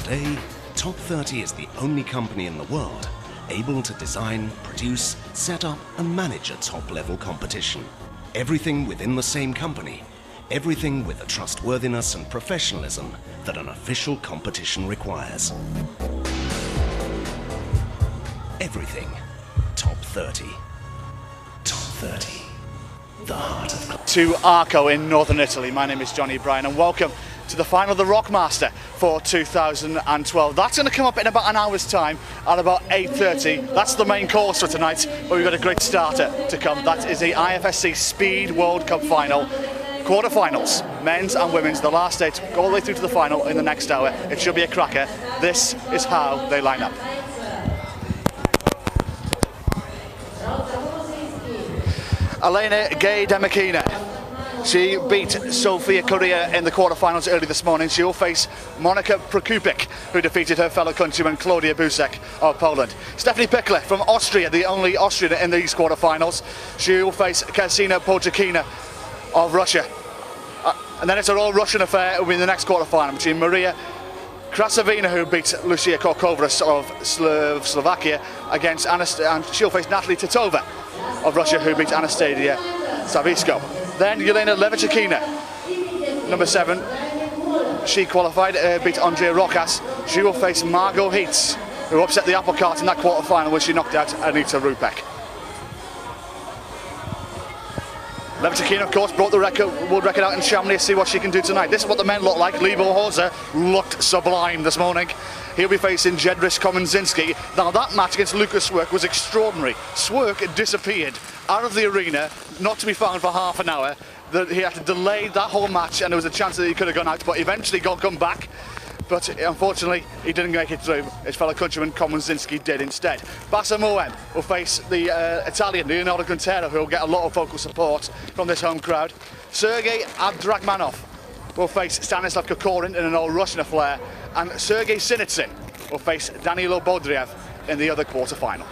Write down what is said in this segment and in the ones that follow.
Today, Top 30 is the only company in the world able to design, produce, set up and manage a top-level competition. Everything within the same company, everything with the trustworthiness and professionalism that an official competition requires. Everything Top 30. Top 30. The heart of... To Arco in northern Italy. My name is Johnny Bryan and welcome to the final of the Rockmaster for 2012. That's going to come up in about an hour's time at about 8:30. That's the main course for tonight, but we've got a great starter to come. That is the IFSC Speed World Cup final. Quarterfinals, men's and women's, the last eight, go all the way through to the final in the next hour. It should be a cracker. This is how they line up. Elena Gay Demachina. She beat Sofia Correa in the quarterfinals early this morning. She will face Monika Prokupic, who defeated her fellow countryman Claudia Busek of Poland. Stephanie Pickler from Austria, the only Austrian in these quarterfinals. She will face Katarzyna Podjakina of Russia. And then it's an all-Russian affair in the next quarterfinal between Maria Krasavina, who beat Lucia Korkovras of Slovakia, against and she'll face Natalie Titova of Russia, who beat Anastasia Savisko. Then Yelena Levachikina, number 7, she qualified, beat Andrea Rokas. She will face Margot Heats, who upset the apple cart in that quarter-final when she knocked out Anita Rupek. Levachikina, of course, brought the world record out in Chamonix to see what she can do tonight. This is what the men look like. Libo Horza looked sublime this morning. He'll be facing Jedrzej Komenzinski. Now that match against Lucas Swerk was extraordinary. Swerk disappeared out of the arena, not to be found for half an hour. He had to delay that whole match, and there was a chance that he could have gone out, but eventually come back. But unfortunately, he didn't make it through. His fellow countryman Komenzinski did instead. Bassa Moem will face the Italian Leonardo Quintero, who will get a lot of vocal support from this home crowd. Sergei Abdrakhmanov will face Stanislav Kokorin in an all-Russian affair, and Sergei Sinitsyn will face Danilo Bodriev in the other quarter-final.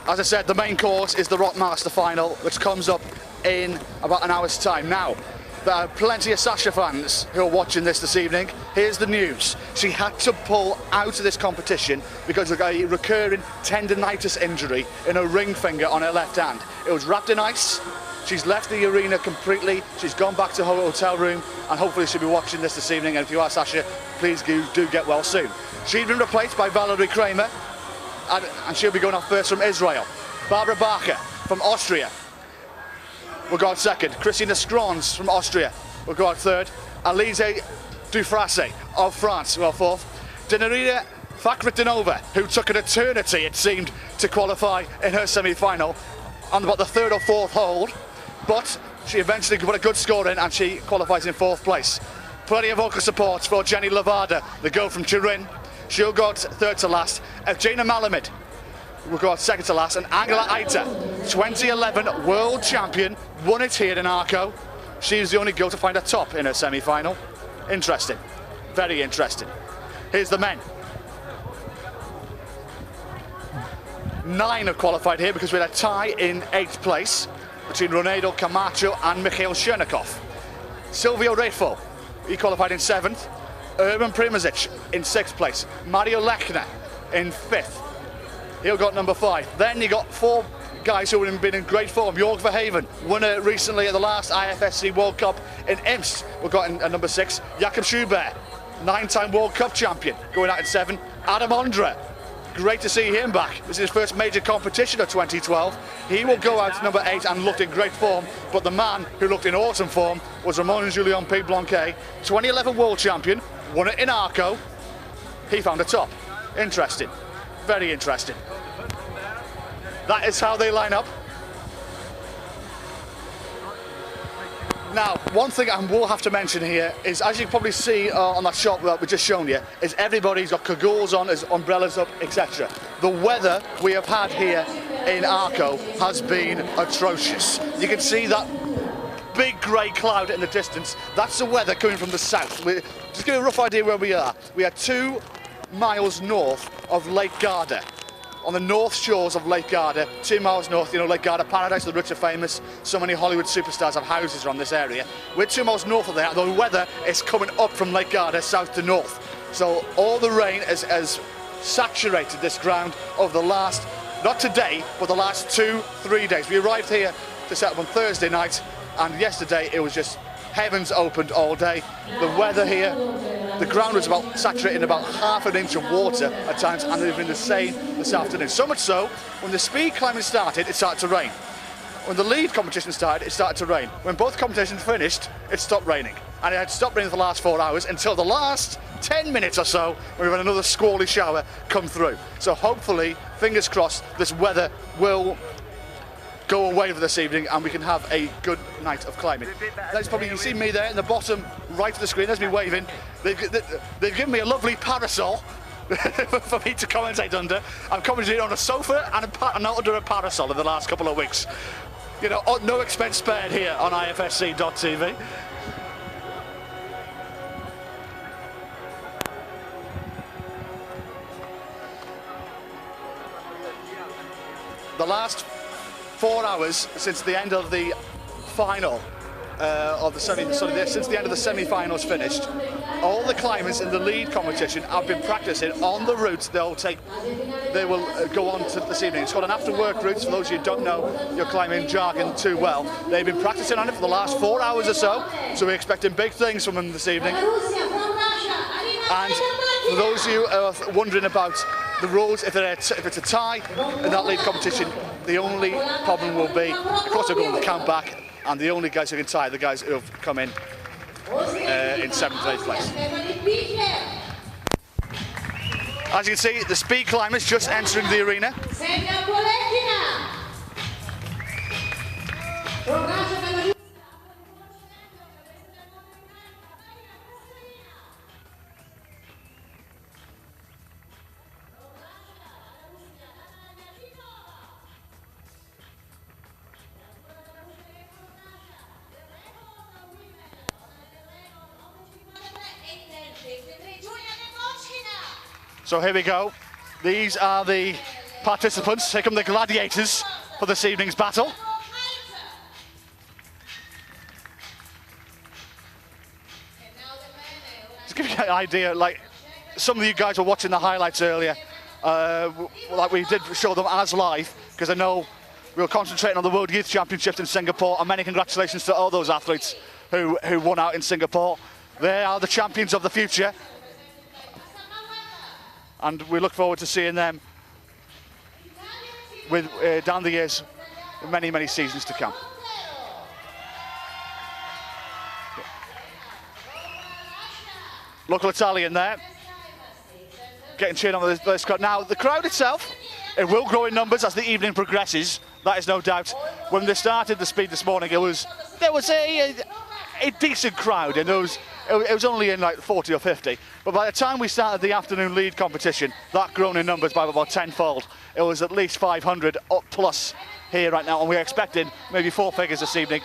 As I said, the main course is the Rockmaster final, which comes up in about an hour's time. Now, there are plenty of Sasha fans who are watching this evening. Here's the news. She had to pull out of this competition because of a recurring tendonitis injury in her ring finger on her left hand. It was wrapped in ice. She's left the arena completely. She's gone back to her hotel room, and hopefully she'll be watching this evening. And if you are Sasha, please do get well soon. She's been replaced by Valerie Kramer, and she'll be going off first from Israel. Barbara Barker from Austria will go out second. Christina Scrons from Austria will go out third. Alize Dufrasse of France will fourth. Denarina Fakhretdinova, who took an eternity, it seemed, to qualify in her semi-final, on about the third or fourth hold, but she eventually put a good score in and she qualifies in fourth place. Plenty of vocal support for Jenny Levada, the girl from Turin. She'll go out third to last. Evgenia Malamid will go out second to last, and Angela Aita, 2011 world champion, won it here in Arco. She's the only girl to find a top in her semi-final. Interesting, very interesting. Here's the men. 9 have qualified here because we had a tie in 8th place between Ronaldo Camacho and Mikhail Chernikov. Silvio Refo, he qualified in 7th. Urban Primozic in 6th place. Mario Lechner in 5th. He'll got number 5. Then you got 4 guys who have been in great form. Jörg Verheven, winner recently at the last IFSC World Cup in Imst, we got in number 6. Jakob Schubert, 9-time World Cup champion, going out in 7. Adam Ondra, great to see him back. This is his first major competition of 2012. He will go out number 8 and looked in great form, but the man who looked in awesome form was Ramon Julien Piblanquet, 2011 world champion, won it in Arco. He found a top. Interesting, very interesting. That is how they line up. Now, one thing I will have to mention here is, as you can probably see on that shot that we've just shown you, is everybody's got cagoles on, has umbrellas up, etc. The weather we have had here in Arco has been atrocious. You can see that big grey cloud in the distance. That's the weather coming from the south. Just to give you a rough idea where we are. We are 2 miles north of Lake Garda. on the north shores of Lake Garda, 2 miles north. You know, Lake Garda, paradise, the rich are famous. So many Hollywood superstars have houses around this area. We're 2 miles north of there. The weather is coming up from Lake Garda, south to north. So all the rain has saturated this ground over the last, not today, but the last 2-3 days. We arrived here to set up on Thursday night, and yesterday it was just heavens opened all day. The weather here, the ground was about saturated in about half an inch of water at times, and they've been the same this afternoon. So much so, when the speed climbing started, it started to rain. When the lead competition started, it started to rain. When both competitions finished, it stopped raining. And it had stopped raining for the last 4 hours until the last 10 minutes or so, when we had another squally shower come through. So hopefully, fingers crossed, this weather will go away for this evening and we can have a good night of climbing. That's probably, you see me there in the bottom right of the screen, there's me waving. They've given me a lovely parasol for me to commentate under. I'm commentating on a sofa and not under a parasol in the last couple of weeks. You know, no expense spared here on IFSC.tv. The last 4 hours since the end of the final since the end of the semi-finals finished, all the climbers in the lead competition have been practicing on the route they will go on to this evening. It's called an after-work route. For those of you who don't know your climbing jargon too well, they've been practicing on it for the last 4 hours or so we're expecting big things from them this evening. And for those of you who are wondering about the rules, if it's a tie in that lead competition, the only problem will be, of course, they're going to count back, and the only guys who can tie are the guys who have come in 7th to 8th place. As you can see, the speed climbers just entering the arena. So here we go. These are the participants. Here come the gladiators for this evening's battle. To give you an idea, like some of you guys were watching the highlights earlier, like we did show them as live, because I know we were concentrating on the World Youth Championships in Singapore, and many congratulations to all those athletes who won out in Singapore. They are the champions of the future. And we look forward to seeing them with down the years, many, many seasons to come. Local Italian there, getting cheered on with this crowd. Now, the crowd itself, it will grow in numbers as the evening progresses. That is no doubt. When they started the speed this morning, there was a decent crowd, and it was only in like 40 or 50. But by the time we started the afternoon lead competition, that grown in numbers by about tenfold. It was at least 500 up plus here right now, and we're expecting maybe 4 figures this evening.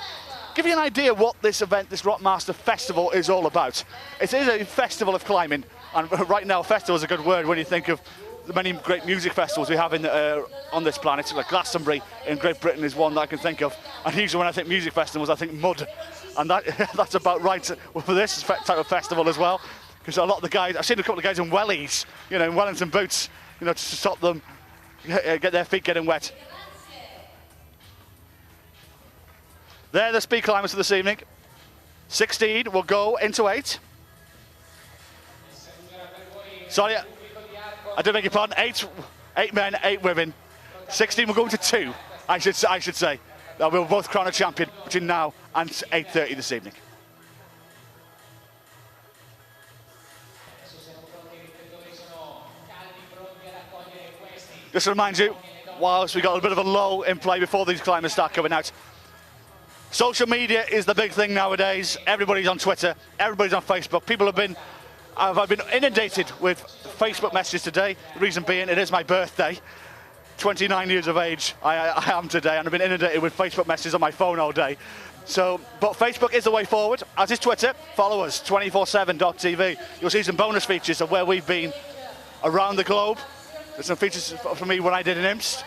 Give you an idea what this event, this Rockmaster Festival, is all about. It is a festival of climbing, and right now festival is a good word when you think of the many great music festivals we have on this planet. Like Glastonbury in Great Britain is one that I can think of, and usually when I think music festivals I think mud, and that's about right for this type of festival as well, because a lot of the guys, I've seen a couple of guys in wellies, you know, in Wellington boots, you know, to stop them get their feet getting wet. They're the speed climbers for this evening. 16 will go into 8. Sorry, I do beg your pardon. 8 men, 8 women. 16 will go into 2, I should say. We'll both crown a champion between now and 8:30 this evening. Just to remind you, whilst we got a bit of a lull in play before these climbers start coming out, social media is the big thing nowadays. Everybody's on Twitter, everybody's on Facebook. People have been, I've been inundated with Facebook messages today. The reason being, it is my birthday. 29 years of age I am today, and I've been inundated with Facebook messages on my phone all day. So, but Facebook is the way forward, as is Twitter. Follow us, 247.tv. You'll see some bonus features of where we've been around the globe. There's some features for me when I did in Imst.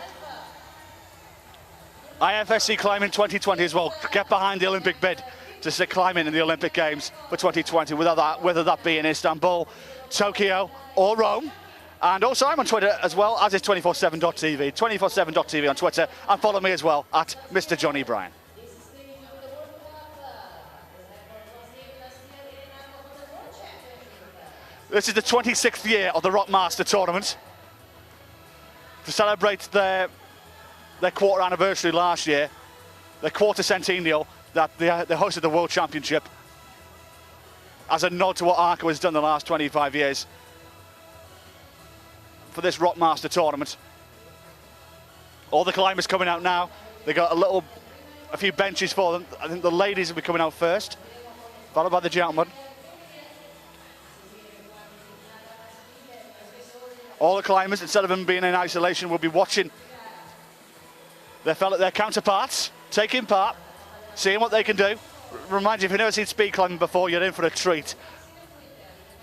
IFSC climbing 2020 as well. Get behind the Olympic bid to sit climbing in the Olympic Games for 2020, whether that be in Istanbul, Tokyo or Rome. And also I'm on Twitter as well, as is 247.tv, 247.tv on Twitter, and follow me as well at Mr. Johnny Bryan. This is the 26th year of the Rockmaster tournament. To celebrate their quarter anniversary last year, their quarter centennial, that they hosted the World Championship as a nod to what Arco has done the last 25 years for this Rockmaster tournament. All the climbers coming out now. They got a few benches for them. I think the ladies will be coming out first, followed by the gentlemen. All the climbers, instead of them being in isolation, will be watching their counterparts, taking part, seeing what they can do. Remind you, if you've never seen speed climbing before, you're in for a treat.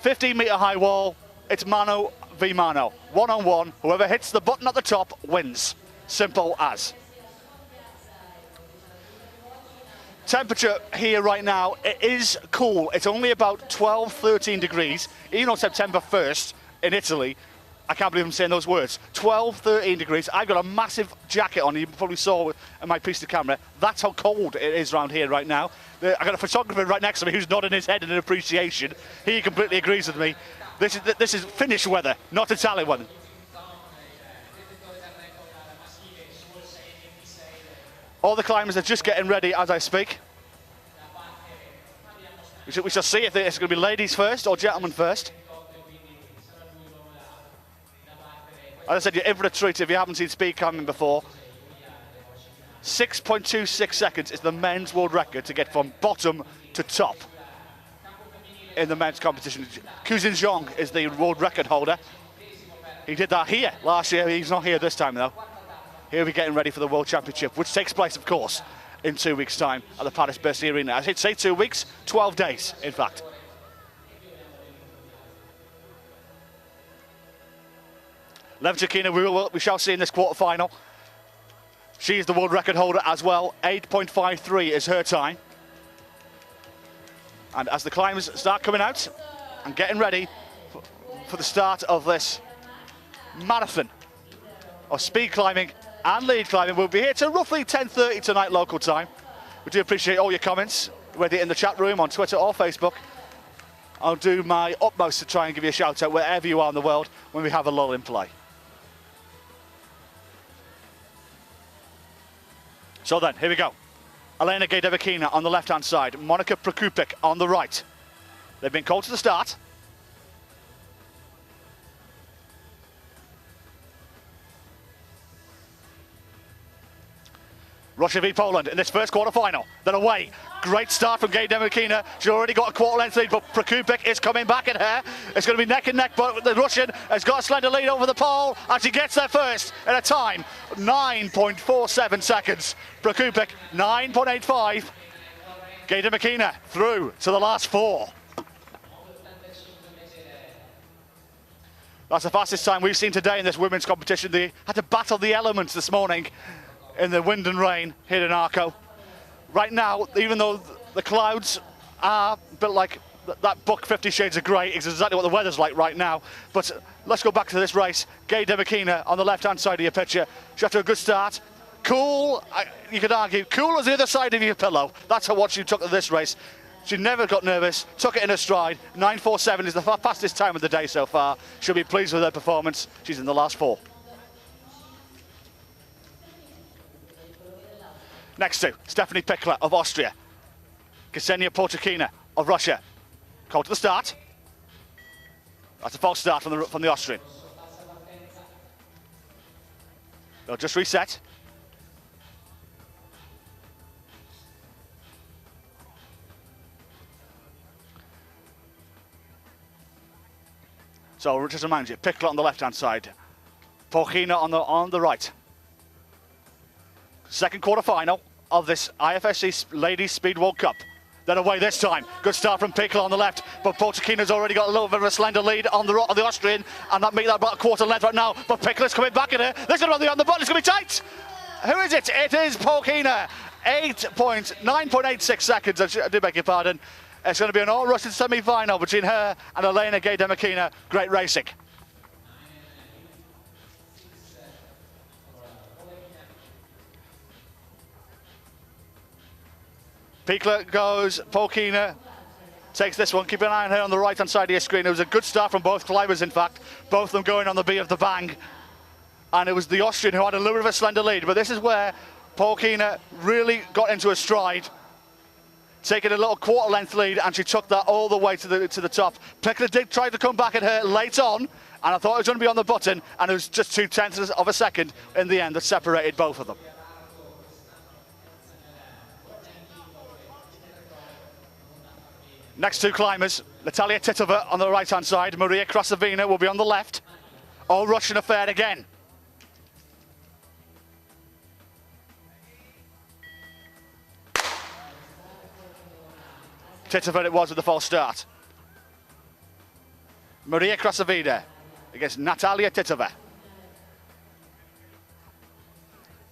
15-metre high wall, it's mano v mano, one-on-one. Whoever hits the button at the top wins. Simple as. Temperature here right now, it is cool. It's only about 12, 13 degrees, even on September 1st in Italy. I can't believe I'm saying those words. 12, 13 degrees. I've got a massive jacket on. You probably saw in my piece of camera. That's how cold it is around here right now. I've got a photographer right next to me who's nodding his head in appreciation. He completely agrees with me. This is Finnish weather, not Italian one. All the climbers are just getting ready as I speak. We shall see if it's going to be ladies first or gentlemen first. As I said, you're in for a treat if you haven't seen speed climbing before. 6.26 seconds is the men's world record to get from bottom to top in the men's competition. Kuzin Zhong is the world record holder. He did that here last year. He's not here this time, though. He'll be getting ready for the World Championship, which takes place, of course, in 2 weeks' time at the Paris-Bercy Arena. I should say 2 weeks, 12 days, in fact. Levchikina, we shall see in this quarter-final. She is the world record holder as well. 8.53 is her time. And as the climbers start coming out and getting ready for the start of this marathon of speed climbing and lead climbing, we'll be here till roughly 10:30 tonight local time. We do appreciate all your comments, whether in the chat room, on Twitter or Facebook. I'll do my utmost to try and give you a shout out wherever you are in the world when we have a lull in play. So then, here we go. Elena Gajdevakina on the left-hand side, Monika Prokupik on the right. They've been called to the start. Russia v Poland in this first quarter-final. Then away. Great start from Gajdevakina. She's already got a quarter-length lead, but Prokupik is coming back at her. It's going to be neck and neck, but the Russian has got a slender lead over the pole, and she gets there first at a time 9.47 seconds. Prokupik 9.85. Gajdevakina through to the last four. That's the fastest time we've seen today in this women's competition. They had to battle the elements this morning in the wind and rain here in Arco. Right now, even though the clouds are a bit like that book 50 Shades of Grey, it's exactly what the weather's like right now. But let's go back to this race. Gajdevakina on the left-hand side of your picture. She had a good start. Cool, you could argue, cool as the other side of your pillow. That's how what she took to this race. She never got nervous, took it in her stride. 9.47 is the fastest time of the day so far. She'll be pleased with her performance. She's in the last four. Next to Stephanie Pickler of Austria. Ksenia Polchakina of Russia. Called to the start. That's a false start from the Austrian. They'll just reset. So just remind you, Pickler on the left-hand side, Polchina on the right. Second quarter-final of this IFSC Ladies Speed World Cup. They're away this time. Good start from Pikler on the left, but Polchakina's already got a little bit of a slender lead on the Austrian, and that makes that about a quarter length right now. But Pikler's coming back in here. This is going to be on the button. It's going to be tight. Who is it? It is Polchakina. 9.86 seconds. I do beg your pardon. It's going to be an all-Russian semi-final between her and Elena Gaidemakina. Great racing. Pikler goes, Polchakina takes this one. Keep an eye on her on the right-hand side of your screen. It was a good start from both climbers, in fact. Both of them going on the B of the bang. And it was the Austrian who had a little bit of a slender lead. But this is where Polchakina really got into a stride, taking a little quarter-length lead, and she took that all the way to the top. Pikler did try to come back at her late on, and I thought it was going to be on the button, and it was just 0.2 of a second in the end that separated both of them. Next two climbers, Natalia Titova on the right-hand side, Maria Krasavina will be on the left. All Russian affair again. Titova it was with the false start. Maria Krasavina against Natalia Titova.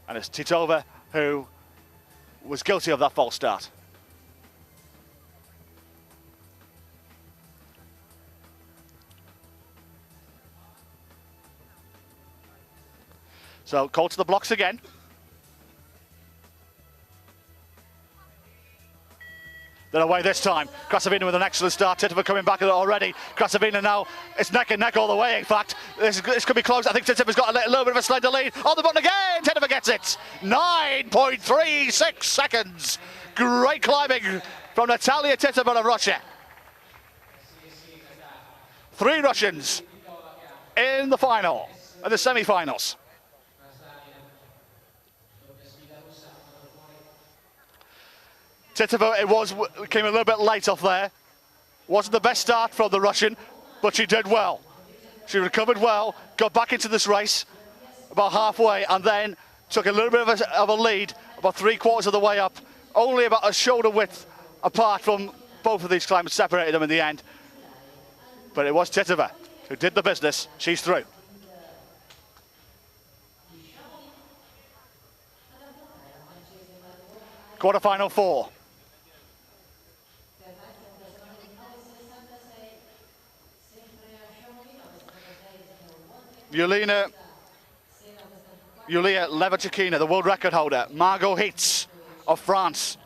And it's Titova who was guilty of that false start. So, call to the blocks again. They're away this time. Krasavina with an excellent start. Titova coming back at it already. Krasavina now, it's neck and neck all the way, in fact. This could be close. I think Titova's got a little bit of a slender lead. On the button again, Titova gets it. 9.36 seconds. Great climbing from Natalia Titova of Russia. 3 Russians in the final, in the semi-finals. Titova, came a little bit late off there. Wasn't the best start from the Russian, but she did well. She recovered well, got back into this race about halfway, and then took a little bit of a lead, about 3/4 of the way up, only about a shoulder width apart from both of these climbers, separated them in the end. But it was Titova who did the business. She's through. Quarterfinal 4. Yulia Levachikina, the world record holder. Margot Hitz of France.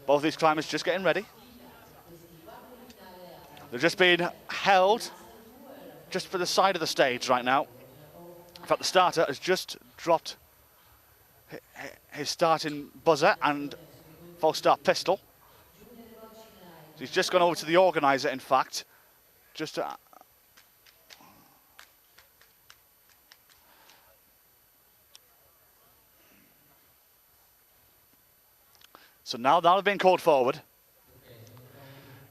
Both these climbers just getting ready. They're just being held just for the side of the stage right now. In fact, the starter has just dropped his starting buzzer and false start pistol. He's just gone over to the organizer, in fact, just to... So now they've been called forward.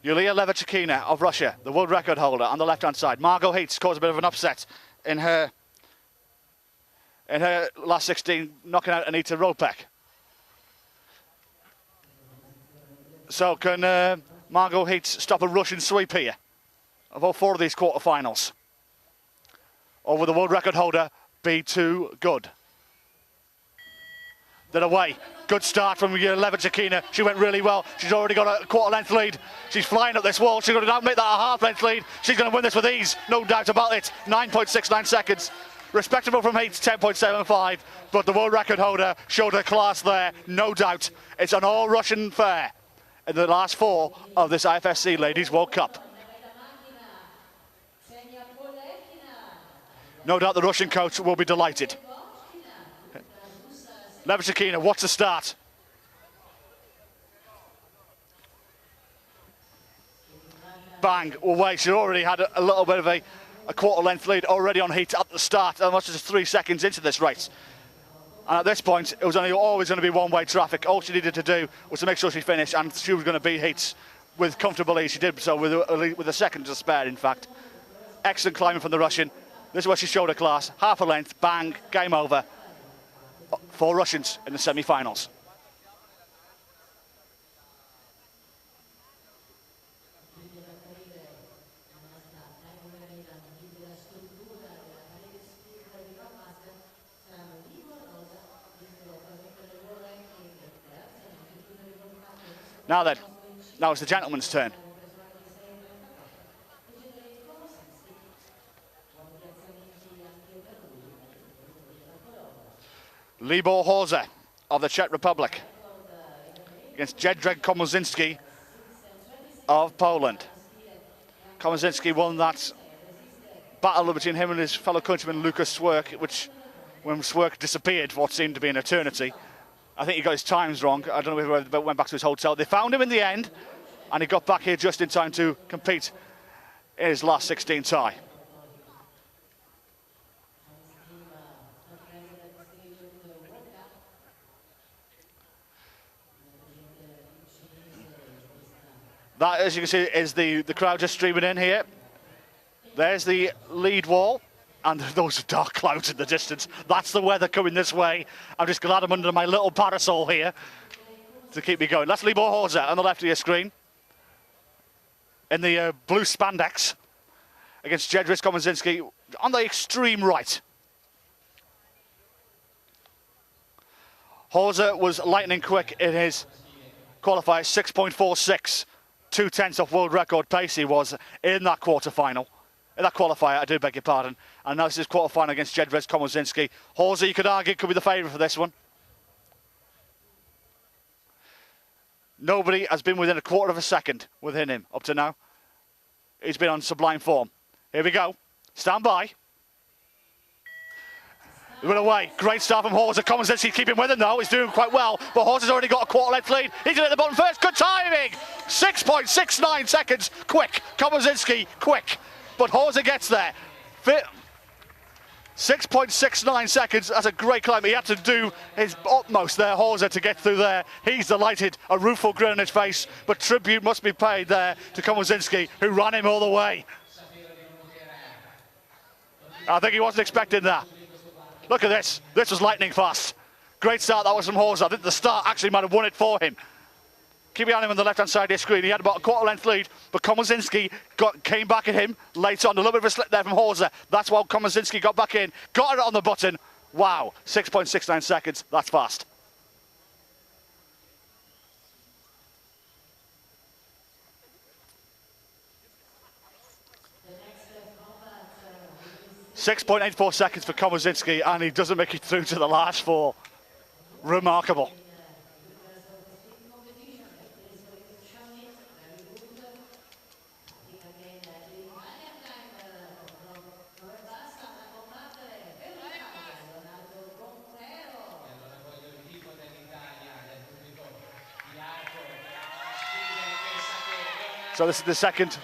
Yulia Levachikina of Russia, the world record holder, on the left-hand side. Margot Hitz caused a bit of an upset in her last 16, knocking out Anita Ropek. So can Margot Hitz stop a Russian sweep here of all 4 of these quarterfinals? Or will the world record holder be too good? They're away. Good start from Levachikina. She went really well. She's already got a quarter-length lead. She's flying up this wall. She's going to now make that a half-length lead. She's going to win this with ease. No doubt about it. 9.69 seconds. Respectable from Hitz, 10.75. But the world record holder showed her class there. No doubt. It's an all-Russian fair in the last 4 of this IFSC Ladies World Cup. No doubt the Russian coach will be delighted. Levachikina, watch the start. Bang, away. She already had a little bit of a quarter-length lead already on Hitz at the start, as much as 3 seconds into this race. And at this point, it was always going to be one-way traffic. All she needed to do was to make sure she finished, and she was going to beat Hitz with comfortable ease. She did so with a second to spare, in fact. Excellent climbing from the Russian. This is where she showed her class. Half a length, bang, game over. 4 Russians in the semi-finals. Now then, now it's the gentleman's turn. Libor Horza of the Czech Republic against Jedrzej Komarzyński of Poland. Komarzyński won that battle between him and his fellow countryman Lucas Swerk, which, when Swerk disappeared for what seemed to be an eternity, I think he got his times wrong. I don't know if he went back to his hotel. They found him in the end, and he got back here just in time to compete in his last 16 tie. That, as you can see, is the crowd just streaming in here. There's the lead wall, and those are dark clouds in the distance. That's the weather coming this way. I'm just glad I'm under my little parasol here to keep me going. That's Libor Horza on the left of your screen in the blue spandex against Jedrzej Komarzyński on the extreme right. Horza was lightning quick in his qualifier, 6.46. 2/10 off world record pace he was in that quarter-final. In that qualifier, I do beg your pardon. And now this is quarter-final against Jedrzej Komarzyński. Horza, you could argue, could be the favourite for this one. Nobody has been within a quarter of a second within him up to now. He's been on sublime form. Here we go. Stand by. He went away. Great start from Horza. Komarzyński keeping with him though. He's doing quite well. But Horza's already got a quarter-length lead. He's at the bottom first. Good timing. 6.69 seconds. Quick. Komarzyński, quick. But Horza gets there. 6.69 seconds. That's a great climb. He had to do his utmost there, Horza, to get through there. He's delighted. A rueful grin on his face. But tribute must be paid there to Komarzyński, who ran him all the way. I think he wasn't expecting that. Look at this. This was lightning fast. Great start that was from Horza. I think the start actually might have won it for him. Keep your eye on him on the left-hand side of your screen. He had about a quarter-length lead, but Komarzyński came back at him late on. A little bit of a slip there from Horza. That's why Komarzyński got back in, got it on the button. Wow, 6.69 seconds. That's fast. .84 seconds for Komarzyński, and he doesn't make it through to the last 4. Remarkable. So this is the second.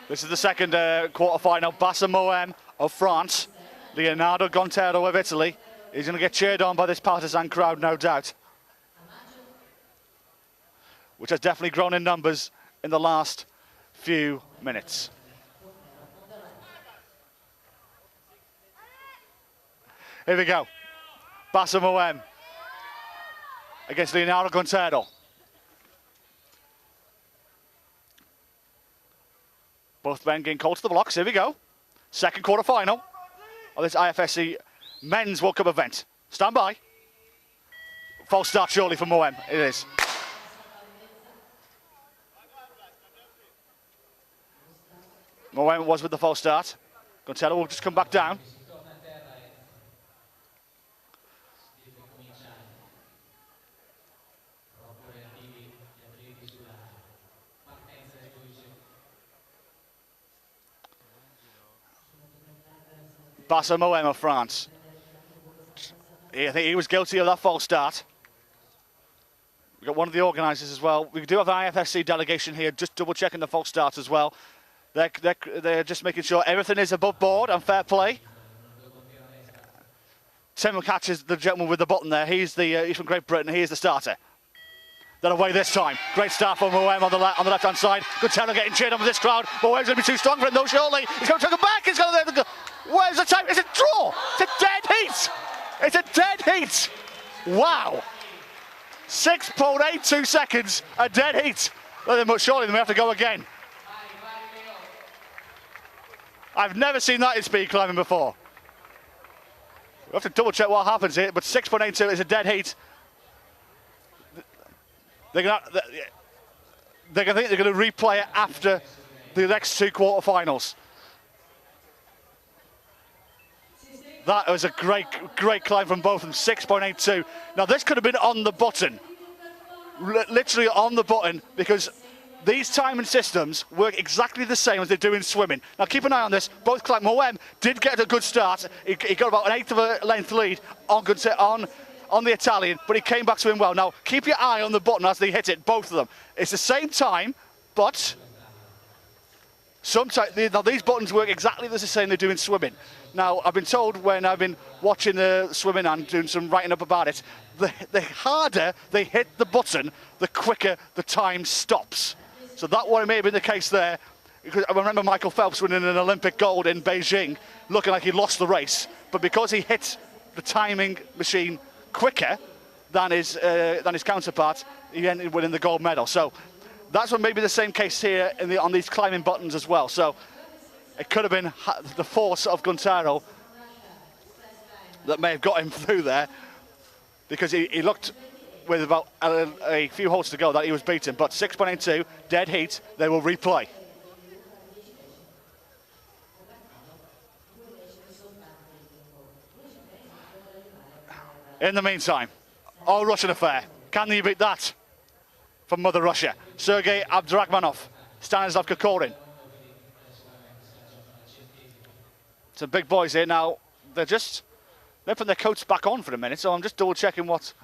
This is the second quarter-final. Bassa Moem of France, Leonardo Gontero of Italy. He's going to get cheered on by this partisan crowd, no doubt, which has definitely grown in numbers in the last few minutes. Here we go. Bassa Moem against Leonardo Gontero. Both men getting called to the blocks. Here we go. Second quarter-final of this IFSC men's World Cup event. Stand by. False start surely for Moem. It is. Moem was with the false start. Gontero will just come back down. Bassa Moem of France. I think he was guilty of that false start. We've got one of the organisers as well. We do have an IFSC delegation here, just double checking the false start as well. They're just making sure everything is above board and fair play. Tim catches the gentleman with the button there. He's from Great Britain. He is the starter. They're away this time. Great start for Moem on the left-hand side. Gontero getting cheered on with this crowd. Moem's going to be too strong for him though, surely. He's going to take him back. He's going to... Where's the time? It's a draw. It's a dead heat. heat. Wow. 6.82 seconds, a dead heat. Well, surely they may have to go again. I've never seen that in speed climbing before. We have to double check what happens here, but 6.82 is a dead heat. They're going to replay it after the next two quarterfinals. That was a great climb from both of them, 6.82. Now this could have been on the button, literally on the button, because these timing systems work exactly the same as they do in swimming. Now keep an eye on this. Both climb. Moem did get a good start. He got about an eighth of a length lead on the Italian, but he came back to him well. Now keep your eye on the button as they hit it, both of them. It's the same time, but sometimes these buttons work exactly the same they do in swimming. Now I've been told when I've been watching the swimming and doing some writing up about it, the harder they hit the button, the quicker the time stops. So that one may have been the case there. Because I remember Michael Phelps winning an Olympic gold in Beijing, looking like he lost the race, but because he hit the timing machine quicker than his counterpart, he ended up winning the gold medal. So that's what may be the same case here on these climbing buttons as well. So it could have been the force of Guntaro that may have got him through there, because he looked with about a few holes to go that he was beaten. But 6.82, dead heat, they will replay. In the meantime, all Russian affair. Can you beat that from Mother Russia? Sergei Abdurakhmanov, Stanislav Kokorin. Some big boys here now. They're putting their coats back on for a minute, so I'm just double checking what's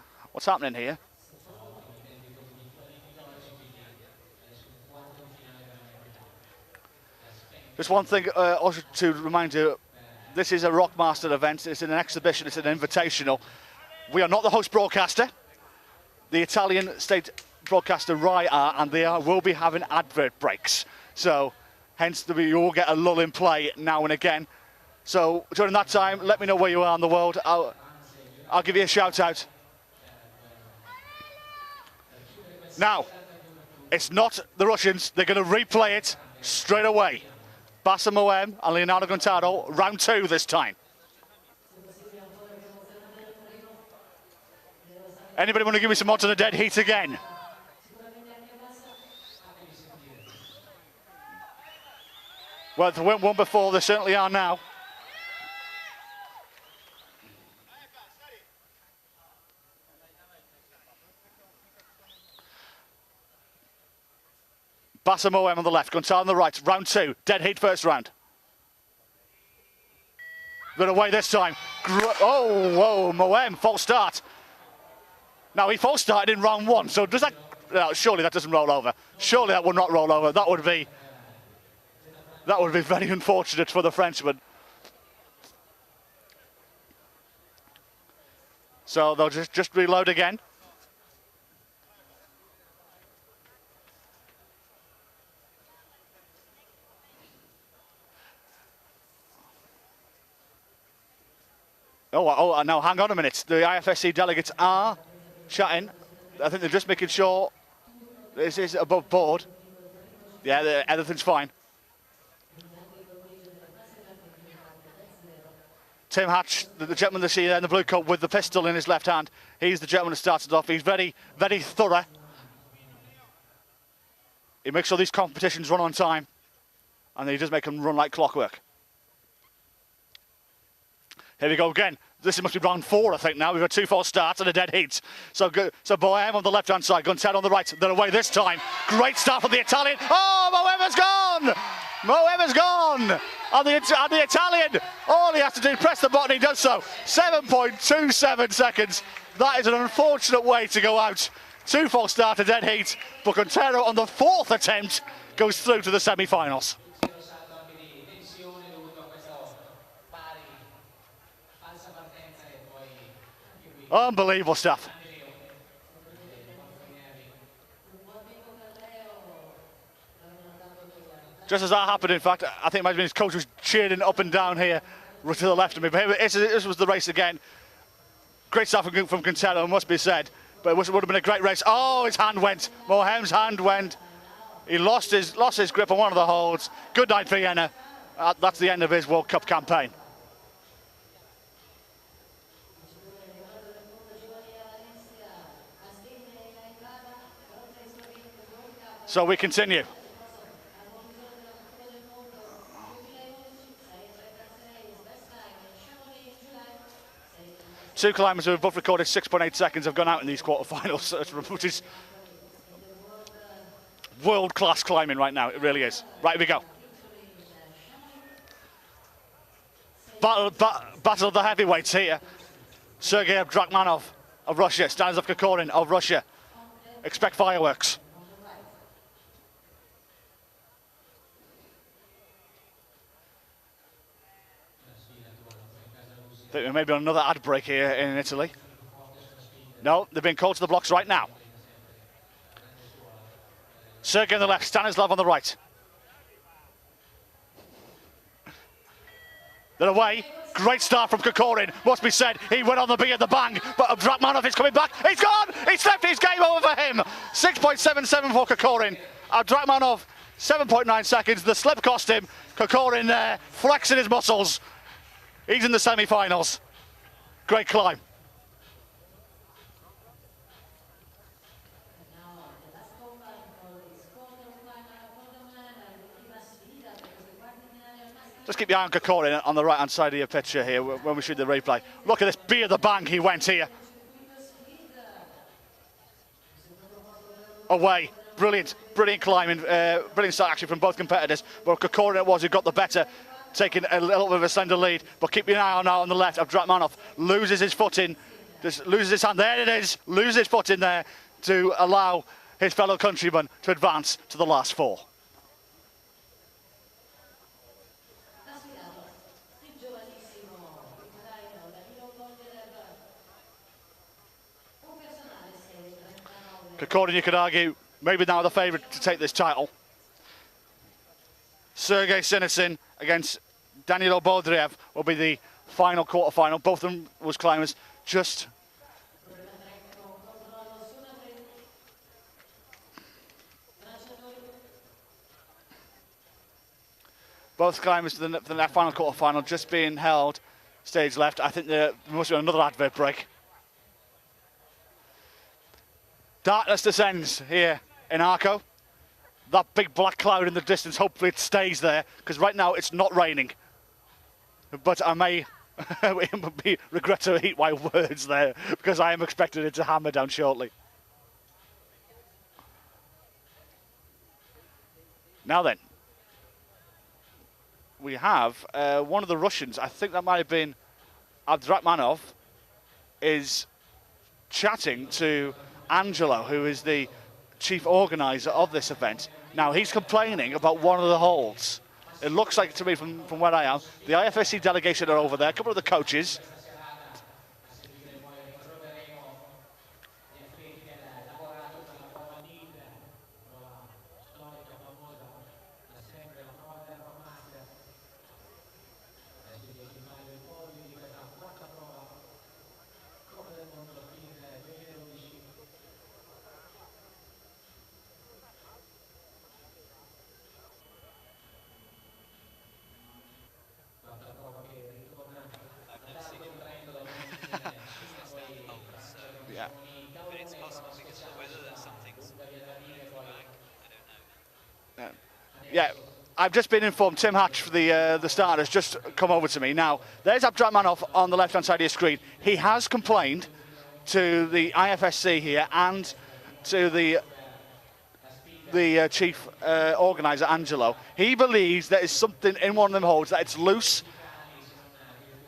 happening here. Just one thing also to remind you, this is a Rockmaster event. It's an exhibition, it's an invitational. We are not the host broadcaster. The Italian state broadcaster RAI are, and they will be having advert breaks. So hence you will get a lull in play now and again. So during that time, let me know where you are in the world. I'll give you a shout out. Now, it's not the Russians. They're going to replay it straight away. Bassa Moem and Leonardo Guntaro, round 2 this time. Anybody want to give me some odds on the dead heat again? Well, there weren't one before, there certainly are now. Bassa Moem on the left, Guntaro on the right, round 2, dead heat first round. Got away this time. Oh, whoa, Moem, false start. Now, he false started in round 1, so does that... No, surely that doesn't roll over. Surely that would not roll over. That would be very unfortunate for the Frenchman. So they'll just reload again. Oh, now hang on a minute. The IFSC delegates are chatting. I think they're just making sure this is above board. Yeah, everything's fine. Tim Hatch, the gentleman you see there in the blue coat with the pistol in his left hand. He's the gentleman who started off. He's very, very thorough. He makes sure these competitions run on time, and he does make them run like clockwork. Here we go again. This must be round 4, I think, now. We've got 2 false starts and a dead heat. So Bohem on the left-hand side, Guntaro on the right. They're away this time. Great start for the Italian. Oh, Moem has gone! Moem has gone! And the Italian, all he has to do, press the button, he does so. 7.27 seconds. That is an unfortunate way to go out. 2 false start, a dead heat. But Guntaro on the 4th attempt goes through to the semi-finals. Unbelievable stuff. Just as that happened, in fact, I think it might have been his coach was cheering up and down here to the left of me. But this was the race again. Great stuff from Quintero, must be said. But it would have been a great race. Oh, his hand went. Mohem's hand went. He lost his grip on one of the holds. Good night, Vienna. That's the end of his World Cup campaign. So we continue. Two climbers who have both recorded 6.8 seconds have gone out in these quarterfinals, which is world-class climbing right now. It really is. Right, here we go. Battle of the heavyweights here. Sergei Abdrakhmanov of Russia, Stanislav Kokorin of Russia. Expect fireworks. I think we may be on another ad break here in Italy. No, they're being called to the blocks right now. Sergei on the left, Stanislav on the right. They're away. Great start from Kokorin. Must be said, he went on the B at the bang, but Abdrakhmanov is coming back. He's gone! He's left his game over for him. 6.77 for Kokorin. Abdrakhmanov, 7.9 seconds. The slip cost him. Kokorin there, flexing his muscles. He's in the semi-finals. Great climb. Just keep your eye on Kokorin on the right-hand side of your picture here when we shoot the replay. Look at this, B at the bang he went here. Away, brilliant climbing, brilliant start actually from both competitors. But Kokorin it was who got the better, taking a little bit of a slender lead. But keep your eye on now on the left. Abdrakhmanov loses his footing, just loses his hand. There it is, loses his foot in there to allow his fellow countrymen to advance to the last four. Kokorin, you could argue, maybe now the favourite to take this title. Sergei Sinitsin against Danilo Bodriev will be the final quarter-final. Both of them was climbers just... Both climbers to the final quarter-final just being held stage left. I think there must be another advert break. Darkness descends here in Arco. That big black cloud in the distance, hopefully it stays there, because right now it's not raining. But I may regret to eat my words there, because I am expecting it to hammer down shortly. Now then, we have one of the Russians, I think that might have been Abdrakhmanov, is chatting to Angelo, who is the chief organizer of this event. Now, he's complaining about one of the holds. It looks like to me, from where I am, the IFSC delegation are over there, a couple of the coaches. Yeah, I've just been informed, Tim Hatch for the start has just come over to me. Now, there's Abdrakhmanov on the left-hand side of your screen. He has complained to the IFSC here and to the chief organizer, Angelo. He believes there is something in one of them holds, that it's loose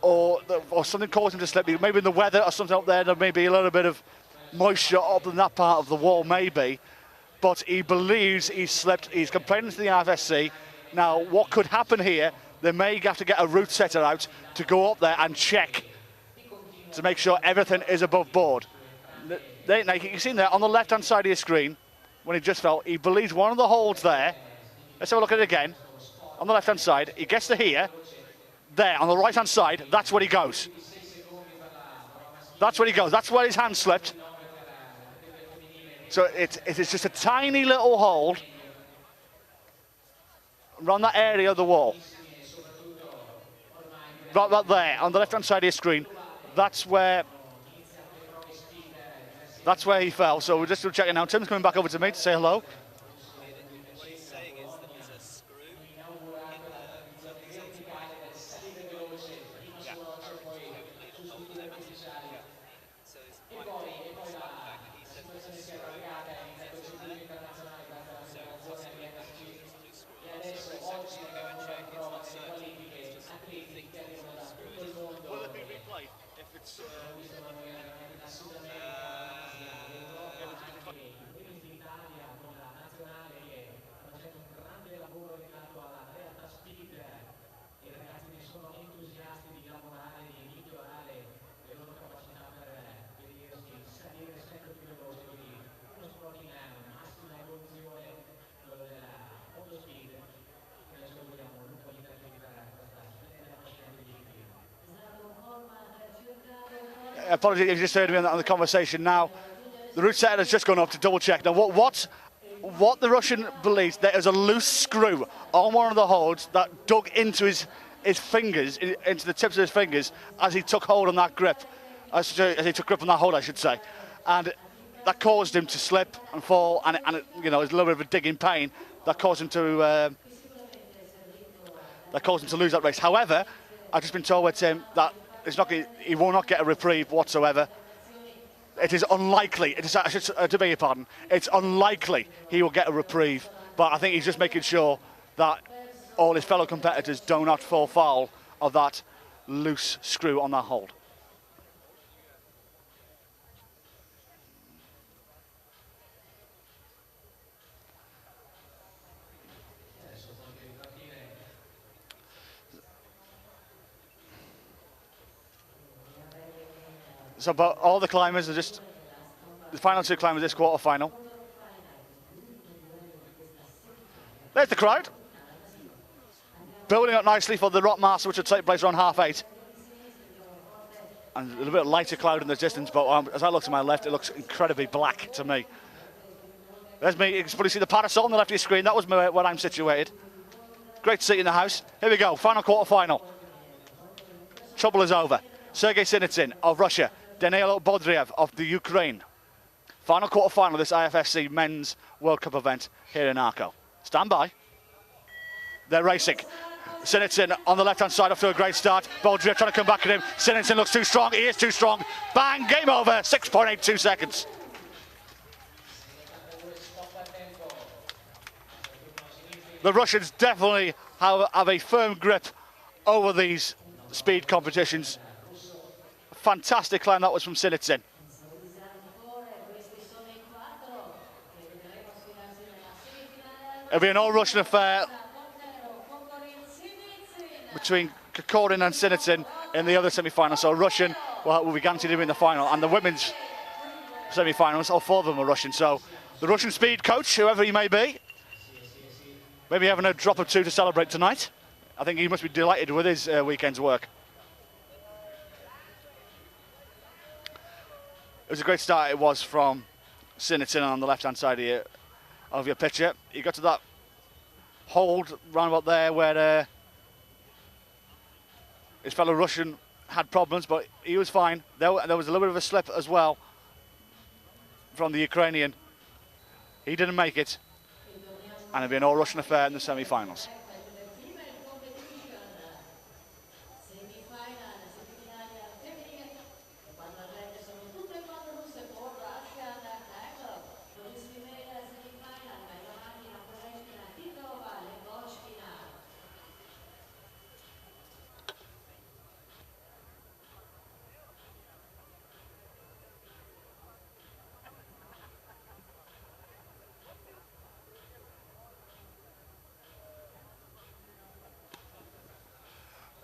or something causing him to slip. Maybe in the weather or something up there may be a little bit of moisture up in that part of the wall, maybe. But he believes he's slipped. He's complaining to the IFSC. Now, what could happen here, they may have to get a route setter out to go up there and check to make sure everything is above board. Now, you can see there on the left-hand side of your screen, when he just fell, he believes one of the holds there. Let's have a look at it again. On the left-hand side, he gets to here. There, on the right-hand side, that's where he goes. That's where he goes. That's where his hand slipped. So it is just a tiny little hold around that area of the wall. Right there, on the left-hand side of your screen. That's where he fell. So we're just checking now. Tim's coming back over to me to say hello. What he's saying is that there's a screw in Will it be replayed if it's... Apologies if you just heard me on the conversation now. The route setter has just gone up to double check. Now what the Russian believes, there is a loose screw on one of the holds that dug into his fingers, into the tips of his fingers as he took hold on that grip. As he took grip on that hold, I should say. And that caused him to slip and fall, and it, you know, it's a little bit of a digging pain that caused him to lose that race. However, I've just been told with Tim that he will not get a reprieve whatsoever. It is unlikely, I beg your pardon, it's unlikely he will get a reprieve, but I think he's just making sure that all his fellow competitors do not fall foul of that loose screw on that hold. So, but all the climbers are just the final two climbers this quarter-final. There's the crowd. Building up nicely for the Rock Master, which will take place around 8:30. And a little bit of lighter cloud in the distance, but as I look to my left, it looks incredibly black to me. There's me. You can probably see the parasol on the left of your screen. That was where I'm situated. Great seat in the house. Here we go, final quarter-final. Trouble is over. Sergei Sinitsyn of Russia. Danilo Bodriev of the Ukraine. Final quarter-final of this IFSC Men's World Cup event here in Arco. Stand by. They're racing. Sinitsyn on the left-hand side off to a great start. Bodriev trying to come back at him. Sinitsyn looks too strong. He is too strong. Bang, game over. 6.82 seconds. The Russians definitely have a firm grip over these speed competitions. Fantastic climb that was from Sinitsyn. It'll be an all-Russian affair between Kokorin and Sinitsyn in the other semi-final. So Russian will be guaranteed to be in the final. And the women's semi-finals, all four of them are Russian. So the Russian speed coach, whoever he may be, maybe having a drop or two to celebrate tonight. I think he must be delighted with his weekend's work. It was a great start, it was, from Sinitsyn on the left-hand side of your picture. You got to that hold round about there where his fellow Russian had problems, but he was fine. There was a little bit of a slip as well from the Ukrainian. He didn't make it, and it'll be an all-Russian affair in the semi-finals.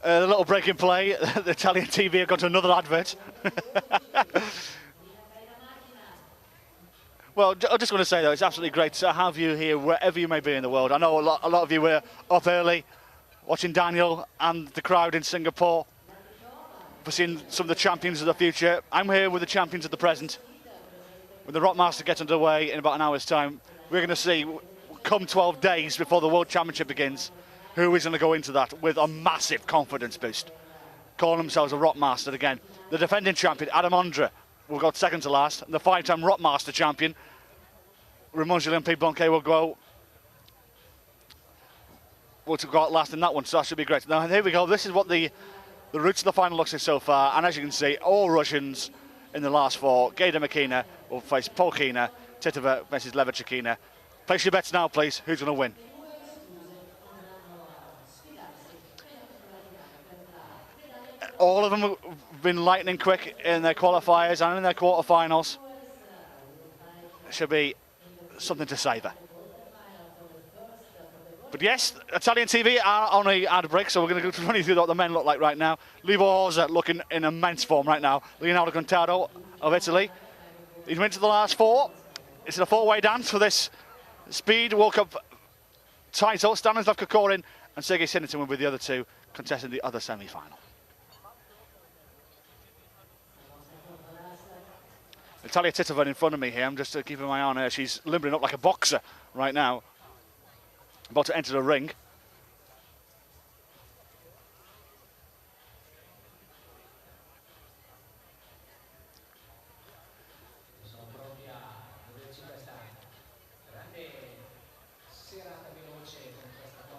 The little break in play, the Italian TV have gone to another advert. Well, I just want to say, though, it's absolutely great to have you here wherever you may be in the world. I know a lot of you were up early watching Daniel and the crowd in Singapore. for seeing some of the champions of the future. I'm here with the champions of the present. When the Rockmaster gets underway in about an hour's time, we're going to see, come 12 days before the World Championship begins, who is going to go into that with a massive confidence boost, calling themselves a Rockmaster again. The defending champion, Adam Ondra, will go second to last. And the 5-time Rockmaster champion, Ramon Julien P. Blanquet, will go out last in that one, so that should be great. Now, here we go. This is what the routes of the final looks like so far. And as you can see, all Russians in the last 4. Gaida Makina will face Polkina, Titova versus Levachikina. Place your bets now, please. Who's going to win? All of them have been lightning quick in their qualifiers and in their quarterfinals. It should be something to savour. But yes, Italian TV are on a ad break, so we're going to run you through what the men look like right now. Livo Orza looking in immense form right now. Leonardo Contado of Italy. He's went to the last 4. It's a 4-way dance for this Speed World Cup title. Stanislav Kokorin and Sergei Sinitin will be the other 2 contesting the other semi-final. Natalia Titova in front of me here. I'm just keeping my eye on her. She's limbering up like a boxer right now. About to enter the ring.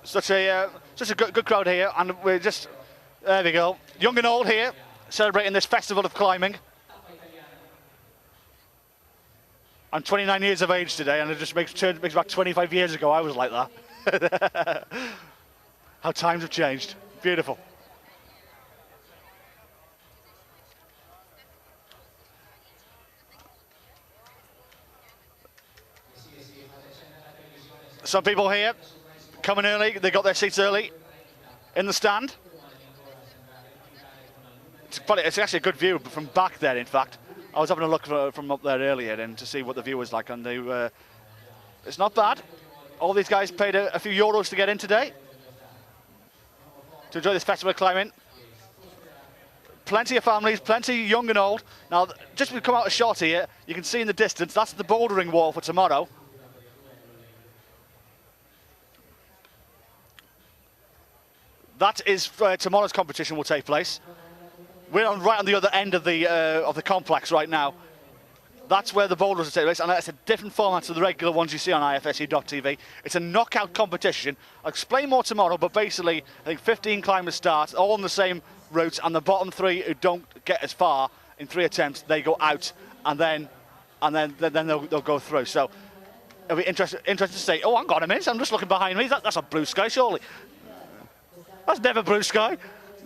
Such a good crowd here, and we're just, there we go. Young and old here, celebrating this festival of climbing. I'm 29 years of age today, and it just makes back 25 years ago I was like that. How times have changed. Beautiful. Some people here coming early, they got their seats early in the stand. It's actually a good view from back there, in fact. I was having a look from up there earlier and to see what the view was like, and it's not bad. All these guys paid a few euros to get in today to enjoy this festival of climbing. Plenty of families, plenty young and old. Now, just we come out a shot here, you can see in the distance, that's the bouldering wall for tomorrow. That is tomorrow's competition will take place. We're right on the other end of the complex right now. That's where the boulders will take place, and that's a different format to the regular ones you see on IFSC.tv. It's a knockout competition. I'll explain more tomorrow, but basically, I think 15 climbers start, all on the same route, and the bottom 3 who don't get as far in 3 attempts, they go out, and then they'll go through. So it'll be interesting to say, oh, hang on a minute, I'm just looking behind me. That's a blue sky, surely. That's never blue sky.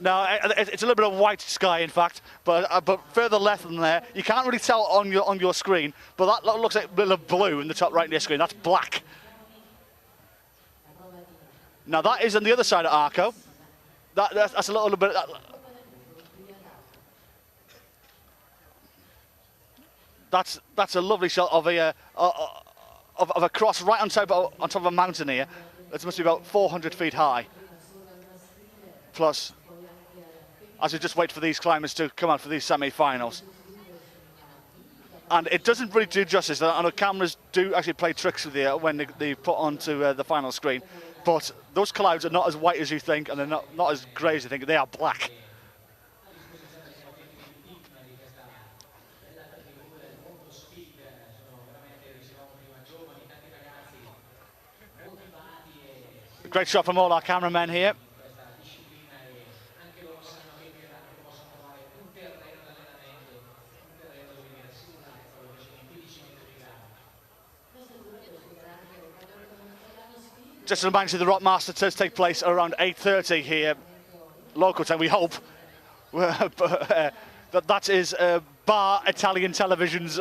No, it's a little bit of white sky, in fact, but further left than there, you can't really tell on your screen, but that looks like a bit of blue in the top right of your screen. That's black. Now that is on the other side of Arco. That's a little bit. That's a lovely shot of a cross right on top of a mountain here. It must be about 400 feet high. Plus, as we just wait for these climbers to come out for these semi-finals. And it doesn't really do justice. And the cameras do actually play tricks with you when they put onto the final screen. But those clouds are not as white as you think, and they're not as grey as you think. They are black. Great shot from all our cameramen here. Just to remind you, the Rockmaster does take place around 8:30 here, local time. We hope that is Bar Italian Television's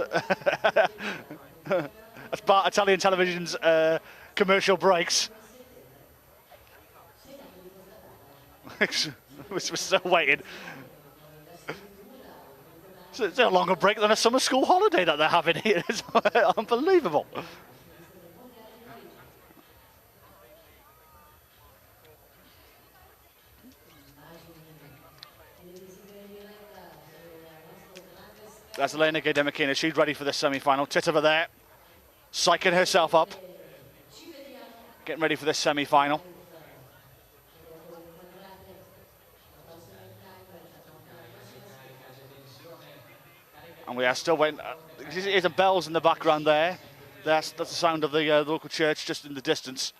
that's Bar Italian Television's commercial breaks. We're still waiting. It's a longer break than a summer school holiday that they're having here. It's unbelievable. That's Elena Gaidemikina. She's ready for the semi-final. Titova there, psyching herself up, getting ready for this semi-final. And we are still waiting. There's some bells in the background there. That's the sound of the local church just in the distance.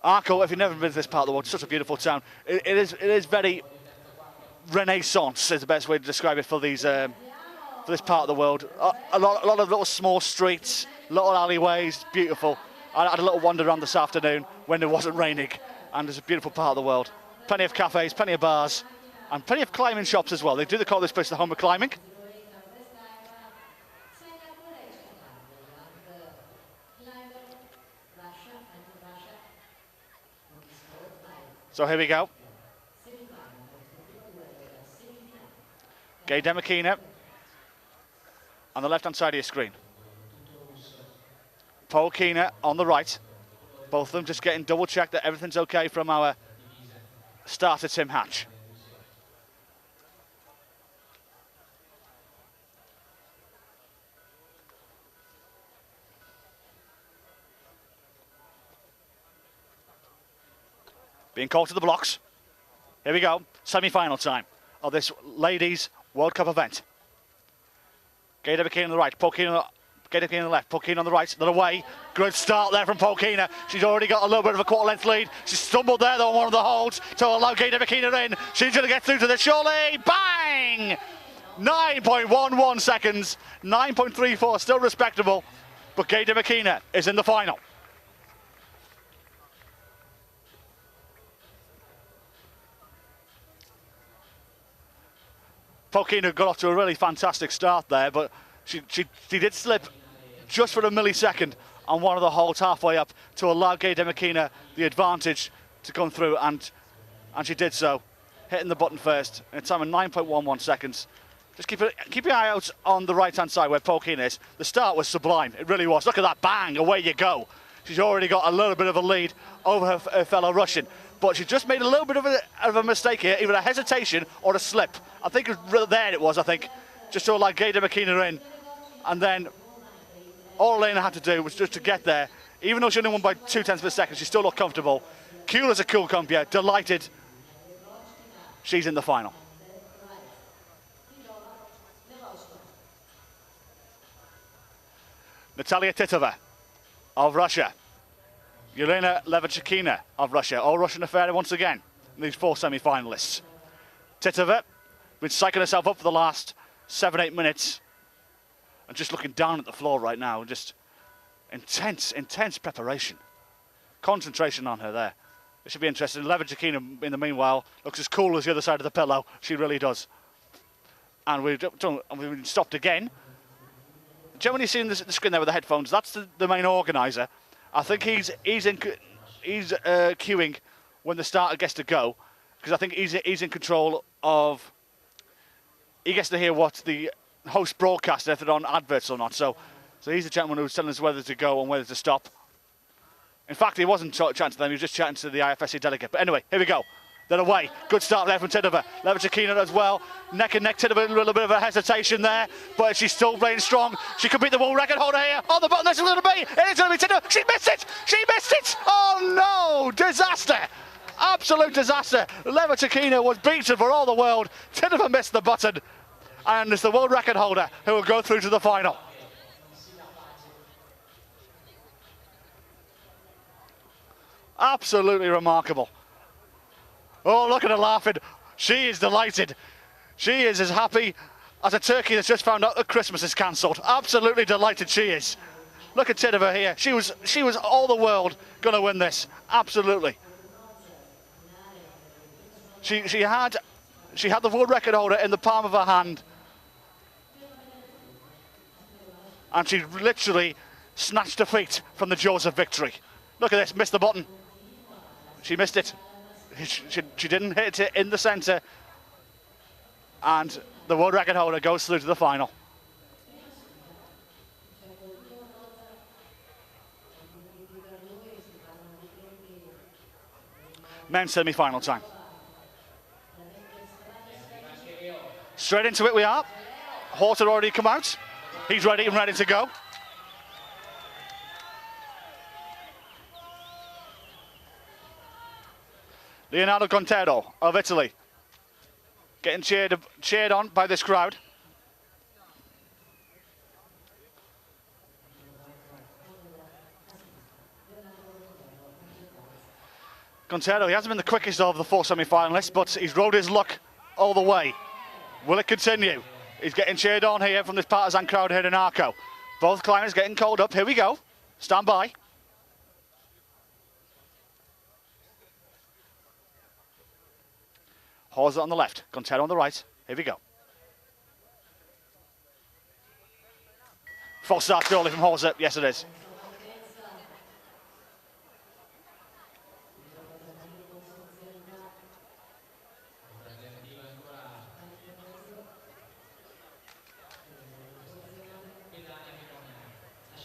Arco, if you've never been to this part of the world, it's such a beautiful town. It is very Renaissance, is the best way to describe it for these for this part of the world. A lot of little small streets, little alleyways, beautiful. I had a little wander around this afternoon when it wasn't raining, and it's a beautiful part of the world. Plenty of cafes, plenty of bars, and plenty of climbing shops as well. They do call this place the home of climbing. So here we go. Gaidemikina on the left-hand side of your screen. Polkina on the right. Both of them just getting double-checked that everything's okay from our starter, Tim Hatch. Being called to the blocks. Here we go, semi-final time of this ladies World Cup event. Gaidemikina on the right, Polkina on the left, Polkina on the right, they're away. Good start there from Polkina. She's already got a little bit of a quarter-length lead. She stumbled there though on one of the holds to allow Gaidemikina in. She's going to get through to the surely. Bang! 9.11 seconds, 9.34, still respectable. But Gaidemikina is in the final. Polkina got off to a really fantastic start there, but she did slip just for a millisecond on one of the holds halfway up to allow Gaidemikina the advantage to come through, and she did so, hitting the button first in a time of 9.11 seconds. Just keep your eye out on the right-hand side where Polkina is. The start was sublime, it really was. Look at that, bang, away you go. She's already got a little bit of a lead over her fellow Russian. But she just made a little bit of a mistake here, either a hesitation or a slip. I think it was, just to allow Gaidemikina in. And then all Elena had to do was just to get there. Even though she only won by 0.2 of a second, she still looked comfortable. Cool as a cool compere, delighted. She's in the final. Natalia Titova of Russia. Yelena Levachikina of Russia, all Russian affair once again, these four semi-finalists. Titova, been psyching herself up for the last 7-8 minutes, and just looking down at the floor right now, just intense preparation. Concentration on her there. It should be interesting. Levachikina, in the meanwhile, looks as cool as the other side of the pillow. She really does. And we've been stopped again. Generally seeing the screen there with the headphones, that's the main organiser. I think he's queuing when the starter gets to go, because I think he's in control of. He gets to hear what the host broadcasts, if they're on adverts or not. So he's the gentleman who's telling us whether to go and whether to stop. In fact, he wasn't chatting to them; he was just chatting to the IFSC delegate. But anyway, here we go. They're away. Good start there from Titova. Levachikina as well. Neck and neck. Titova, a little bit of a hesitation there, but she's still playing strong. She could beat the world record holder here. On the bottom, there's a little bit. It is going to be Titova. She missed it. She missed it. Oh no! Disaster. Absolute disaster. Levachikina was beaten for all the world. Titova missed the button, and it's the world record holder who will go through to the final. Absolutely remarkable. Oh, look at her laughing. She is delighted. She is as happy as a turkey that's just found out that Christmas is cancelled. Absolutely delighted she is. Look at Titova here. She was all the world going to win this. Absolutely. She had the world record holder in the palm of her hand, and she literally snatched defeat from the jaws of victory. Look at this. Missed the button. She missed it. She didn't hit it in the centre, and the world record holder goes through to the final. Men's semi-final time. Straight into it we are. Horse had already come out. He's ready to go. Leonardo Gontero of Italy, getting cheered on by this crowd. Gontero, he hasn't been the quickest of the 4 semi-finalists, but he's rode his luck all the way. Will it continue? He's getting cheered on here from this partisan crowd here in Arco. Both climbers getting called up. Here we go. Stand by. Horse on the left, Gontero on the right. Here we go. False start surely from Horse. Yes, it is.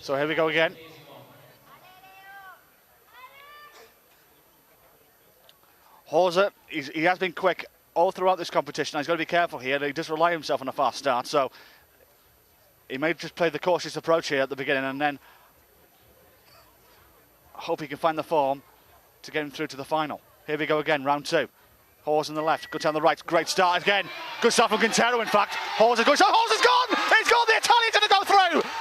So here we go again. Horser, he has been quick all throughout this competition. He's got to be careful here. He does rely himself on a fast start, so he may just play the cautious approach here at the beginning and then hope he can find the form to get him through to the final. Here we go again, round 2. Horse on the left, good on the right, great start again. Good start from Gontero, in fact. Horse is good. Horse is gone! He's gone! The Italian's going to go through!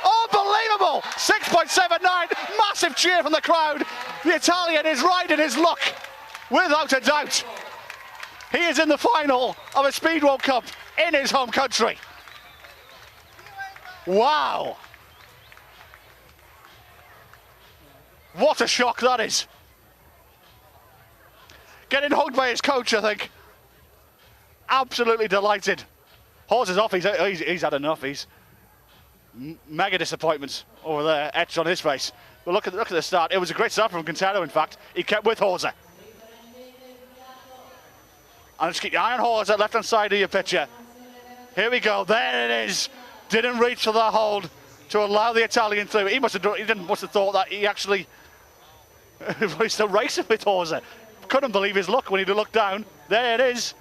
Unbelievable! 6.79, massive cheer from the crowd. The Italian is riding his luck, without a doubt. He is in the final of a Speed World Cup in his home country. Wow! What a shock that is. Getting hugged by his coach, I think. Absolutely delighted. Horse is off, he's had enough. He's mega disappointment over there, etched on his face. But look at the start. It was a great start from Gontero, in fact. He kept with Horse. And just keep your eye on Horse, left-hand side of your picture. Here we go, there it is. Didn't reach for that hold to allow the Italian through. He must have thought that he actually he's still racing with Horse. Couldn't believe his luck when he looked down. There it is.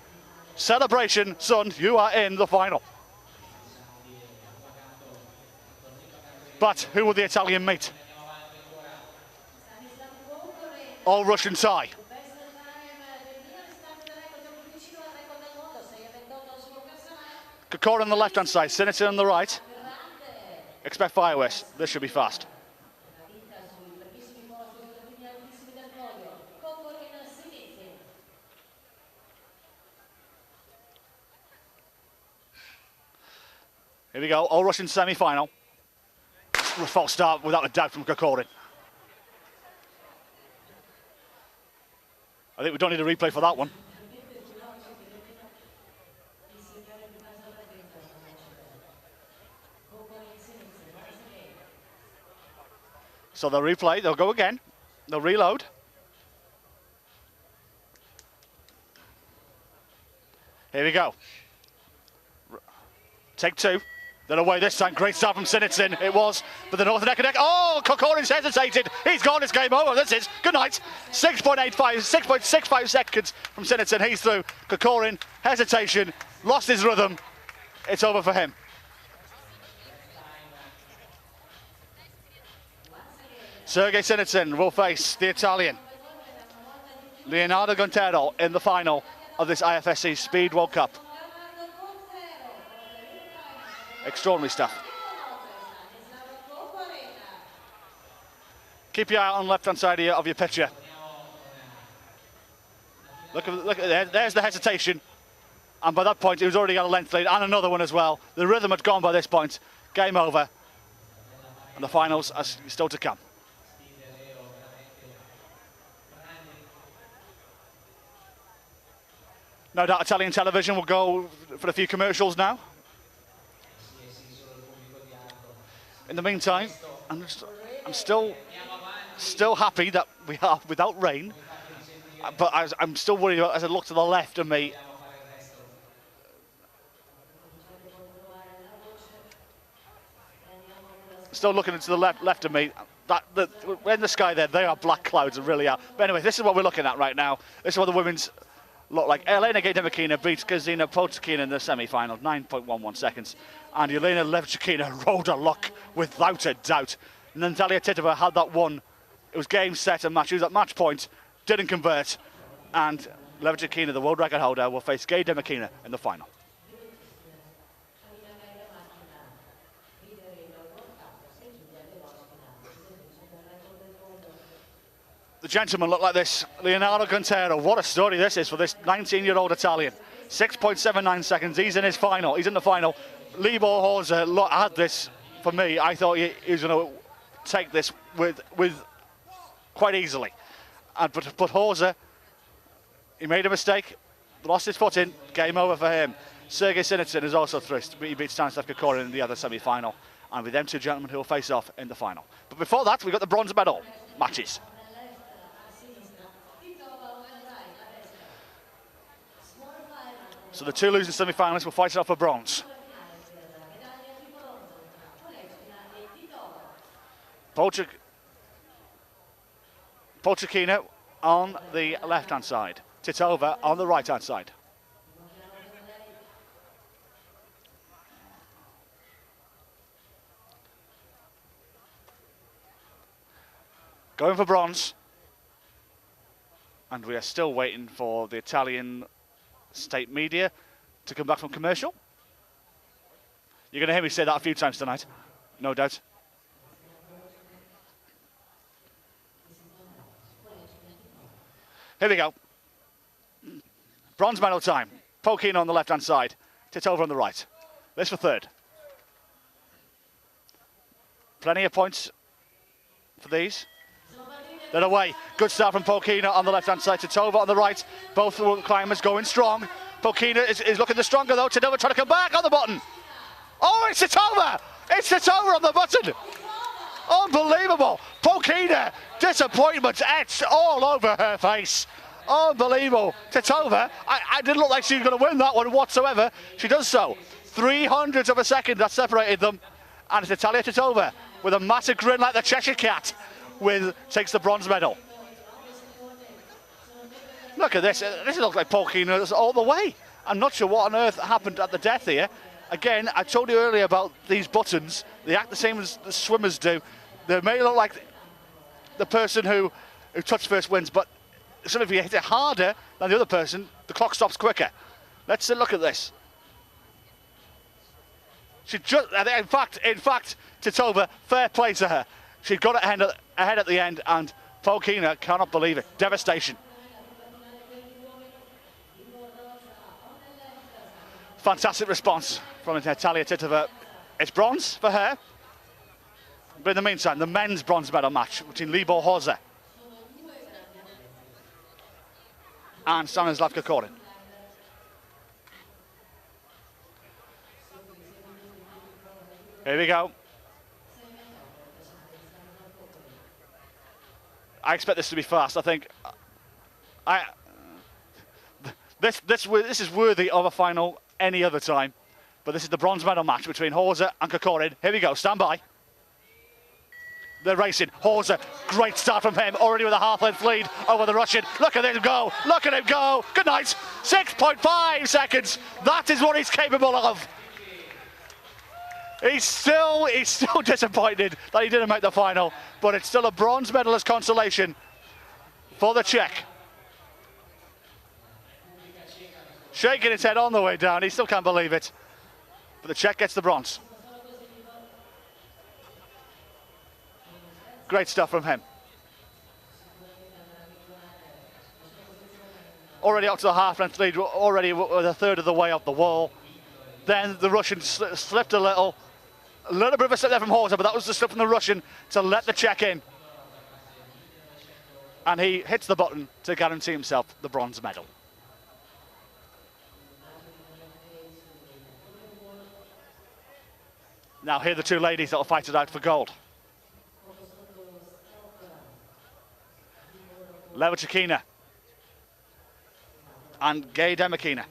Celebration, son, you are in the final. But who will the Italian meet? All Russian tie. Kokora on the left-hand side, Siniter on the right. Expect fireworks. This should be fast. Here we go, all Russian semi-final. False start without a doubt from Kokorin. I think we don't need a replay for that one. So they'll replay, they'll go again, they'll reload. Here we go. Take 2. They're away this time. Great start from Sinitsin. It was, but the North neck and neck. Oh, Kokorin's hesitated. He's gone. It's game over. This is good night. 6.65 seconds from Sinitsin. He's through. Kokorin, hesitation, lost his rhythm. It's over for him. Sergei Sinitsin will face the Italian Leonardo Gontero in the final of this IFSC Speed World Cup. Extraordinary stuff. Keep your eye on the left-hand side of your picture. Look at there. There's the hesitation. And by that point, he was already got a length lead and another one as well. The rhythm had gone by this point. Game over. And the finals are still to come. No doubt Italian television will go for a few commercials now. In the meantime, I'm still happy that we are without rain, but I'm still worried as I look to the left of me. Still looking into the left of me. In the sky there, they are black clouds, and really are. But anyway, this is what we're looking at right now. This is what the women's look like Elena Gay-Demikina beats Gazina Potakina in the semi-final, 9.11 seconds. And Elena Levchikina rode her luck without a doubt. Natalia Titova had that one. It was game, set, and match. She was at match point, didn't convert. And Levchikina, the world record holder, will face Gay-Demikina in the final. The gentlemen look like this. Leonardo Quintero, what a story this is for this 19-year-old Italian. 6.79 seconds, he's in his final, he's in the final. Libor Horza had this, for me, I thought he was going to take this with quite easily. But Horza, he made a mistake, lost his foot in, game over for him. Sergei Sinitsyn is also through, he beat Stanislav Kokorin in the other semi-final. And with them two gentlemen who will face off in the final. But before that, we've got the bronze medal matches. So the two losing semi-finalists will fight it off for bronze. Polchakina on the left-hand side. Titova on the right-hand side. Going for bronze. And we are still waiting for the Italian state media to come back from commercial. You're going to hear me say that a few times tonight, no doubt. Here we go. Bronze medal time. Polkina on the left-hand side, Titova on the right. This for third. Plenty of points for these. They're away. Good start from Polkina on the left-hand side. Titova on the right. Both climbers going strong. Polkina is looking the stronger though. Titova trying to come back on the button. Oh, it's Titova! It's Titova on the button! Unbelievable! Polkina, disappointment etched all over her face. Unbelievable. Titova, I didn't look like she was going to win that one whatsoever. She does so. 300ths of a second that separated them. And it's Natalia Titova with a massive grin like the Cheshire Cat. Takes the bronze medal. Look at this. This looks like Polkina all the way. I'm not sure what on earth happened at the death here. Again, I told you earlier about these buttons. They act the same as the swimmers do. They may look like the person who touched first wins, but if you hit it harder than the other person, the clock stops quicker. Let's look at this. She just, in fact, Titova, fair play to her. She got it ahead at the end, and Polkina cannot believe it. Devastation. Fantastic response from Natalia Titova. It's bronze for her. But in the meantime, the men's bronze medal match between Libor Horza and Stanislav Kokorin. Here we go. I expect this to be fast. I think this is worthy of a final any other time. But this is the bronze medal match between Horza and Kokorin. Here we go. Stand by. They're racing. Horza, great start from him. Already with a half-length lead over the Russian. Look at him go. Look at him go. Good night. 6.5 seconds. That is what he's capable of. He's still disappointed that he didn't make the final, but it's still a bronze medal as consolation for the Czech. Shaking his head on the way down, he still can't believe it. But the Czech gets the bronze. Great stuff from him. Already up to the half-length lead, already with a third of the way up the wall. Then the Russian slipped a little bit of a slip there from Horza, but that was the slip from the Russian to let the Czech in. And he hits the button to guarantee himself the bronze medal. Now here are the two ladies that will fight it out for gold. Levchikina and Gay-Demikina.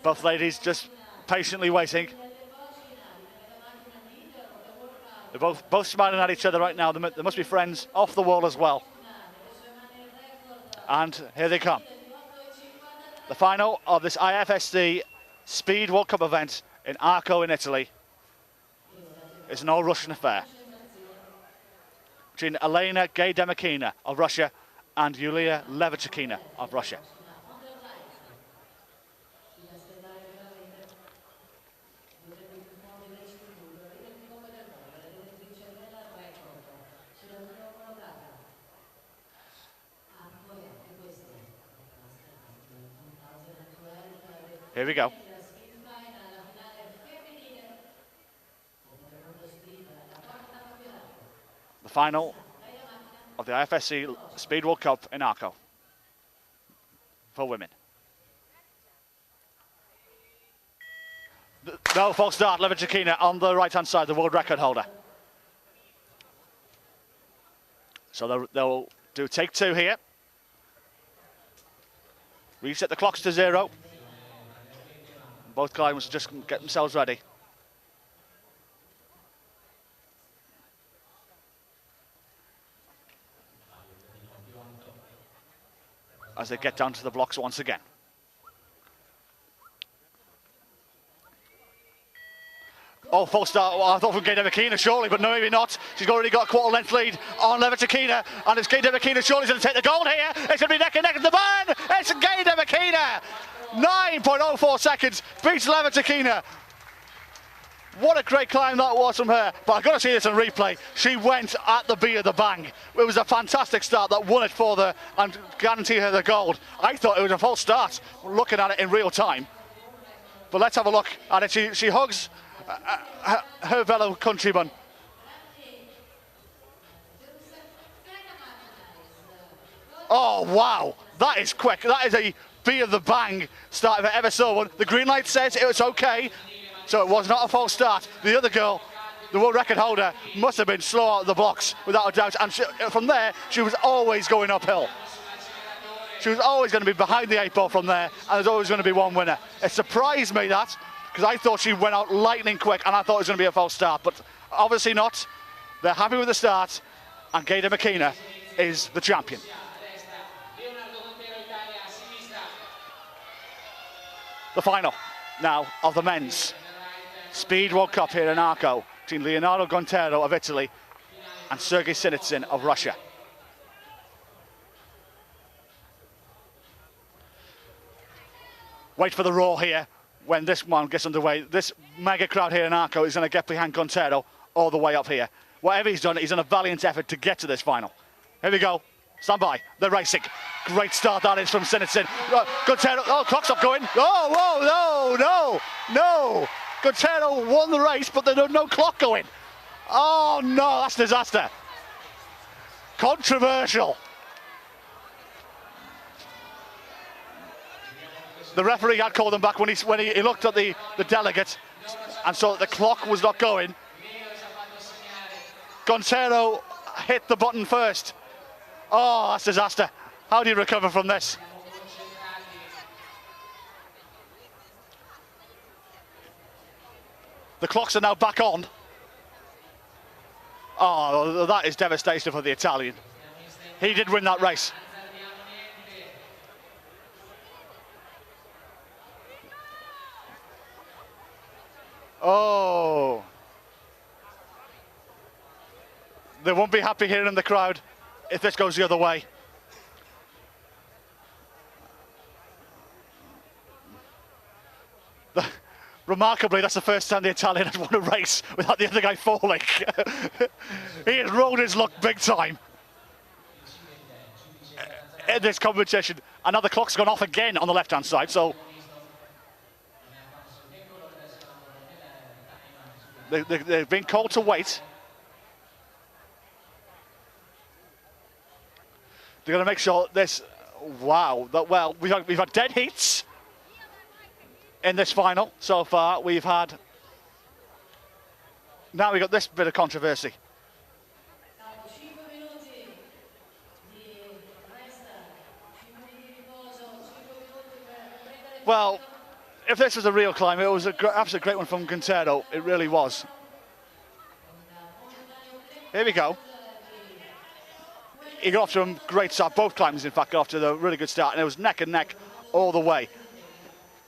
Both ladies just patiently waiting. They're both smiling at each other right now. They must be friends off the wall as well. And here they come. The final of this IFSC Speed World Cup event in Arco in Italy. It's an all-Russian affair between Elena Gay-Demikina of Russia and Yulia Levachikina of Russia. Here we go. The final of the IFSC Speed World Cup in Arco for women. No, false start. Levachikina on the right-hand side, the world record holder. So they'll do take two here. Reset the clocks to 0. Both climbers just get themselves ready. As they get down to the blocks once again. Oh, false start. Well, I thought from Gay-Demikina, surely, but no, maybe not. She's already got a quarter length lead on Levachikina, and it's Gay-Demikina, surely going to take the gold here. It's going to be neck and neck at the band. It's Gay-Demikina. 9.04 seconds, beats Levachikina. What a great climb that was from her. But I've got to see this on replay. She went at the beat of the bang. It was a fantastic start that won it for her and guaranteed her the gold. I thought it was a false start, looking at it in real time. But let's have a look at it. She hugs her fellow countryman. Oh, wow. That is quick. That is a beat of the bang start if I ever saw one. The green light says it was okay, so it was not a false start. The other girl, the world record holder, must have been slow out of the blocks, without a doubt. And from there, she was always going uphill. She was always going to be behind the 8 ball from there, and there's always going to be one winner. It surprised me that, because I thought she went out lightning quick, and I thought it was going to be a false start, but obviously not. They're happy with the start, and Gay-Demikina is the champion. The final now of the men's Speed World Cup here in Arco between Leonardo Gontero of Italy and Sergei Sinitsyn of Russia. Wait for the roar here when this one gets underway. This mega crowd here in Arco is going to get behind Gontero all the way up here. Whatever he's done a valiant effort to get to this final. Here we go. Stand by. They're racing. Great start that is from Sinitsyn. Gontero. Oh, clock's up going. Oh, no. Gontero won the race, but there's no clock going. Oh, no, that's disaster. Controversial. The referee had called them back when he looked at the delegate and saw that the clock was not going. Gontero hit the button first. Oh, that's disaster. How do you recover from this? The clocks are now back on. Oh, that is devastation for the Italian. He did win that race. Oh. They won't be happy here in the crowd if this goes the other way. Remarkably, that's the first time the Italian has won a race without the other guy falling. He has rolled his luck big time in this competition. And now the clock's gone off again on the left-hand side, so they've been called to wait. They're going to make sure this. Wow, well, we've had dead heats in this final so far. Now we've got this bit of controversy. Well, if this was a real climb, it was an absolute great one from Gontero. It really was. Here we go. He got off to a great start. Both climbers, in fact, got off to a really good start, and it was neck and neck all the way.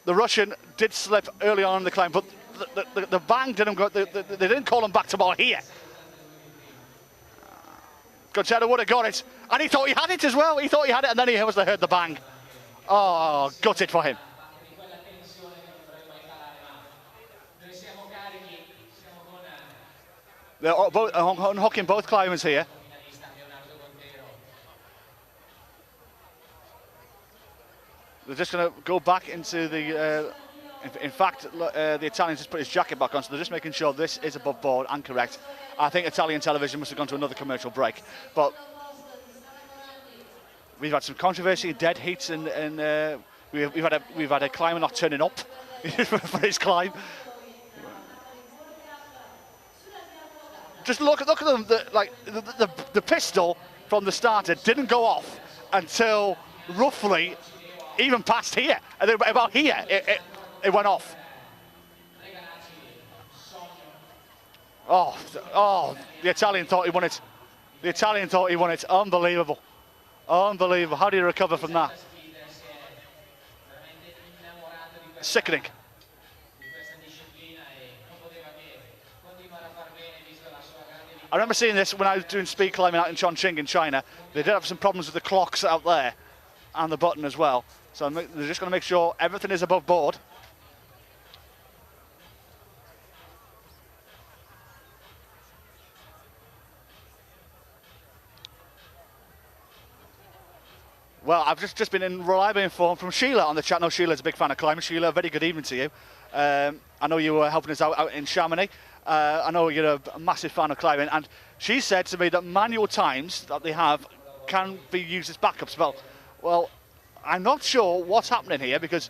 The Russian did slip early on in the climb, but the bang didn't go. They didn't call him back to ball here. Concerto would have got it, and he thought he had it as well. He thought he had it, and then he heard the bang. Oh, gutted for him. They're both unhooking both climbers here. They're just going to go back into the... in fact, the Italian just put his jacket back on, so they're just making sure this is above board and correct. I think Italian television must have gone to another commercial break. But we've had some controversy, dead heats, and we've had a climber not turning up for his climb. Just look at them. The pistol from the starter didn't go off until roughly even past here, and then about here it went off. Oh, the Italian thought he won it. The Italian thought he won it. Unbelievable. Unbelievable. How do you recover from that? Sickening. I remember seeing this when I was doing speed climbing out in Chongqing in China. They did have some problems with the clocks out there and the button as well. So they're just going to make sure everything is above board. Well, I've just been reliably informed from Sheila on the chat. No, Sheila's a big fan of climbing. Sheila, a very good evening to you. I know you were helping us out in Chamonix. I know you're a massive fan of climbing, and she said to me that manual times that they have can be used as backups. Well, I'm not sure what's happening here, because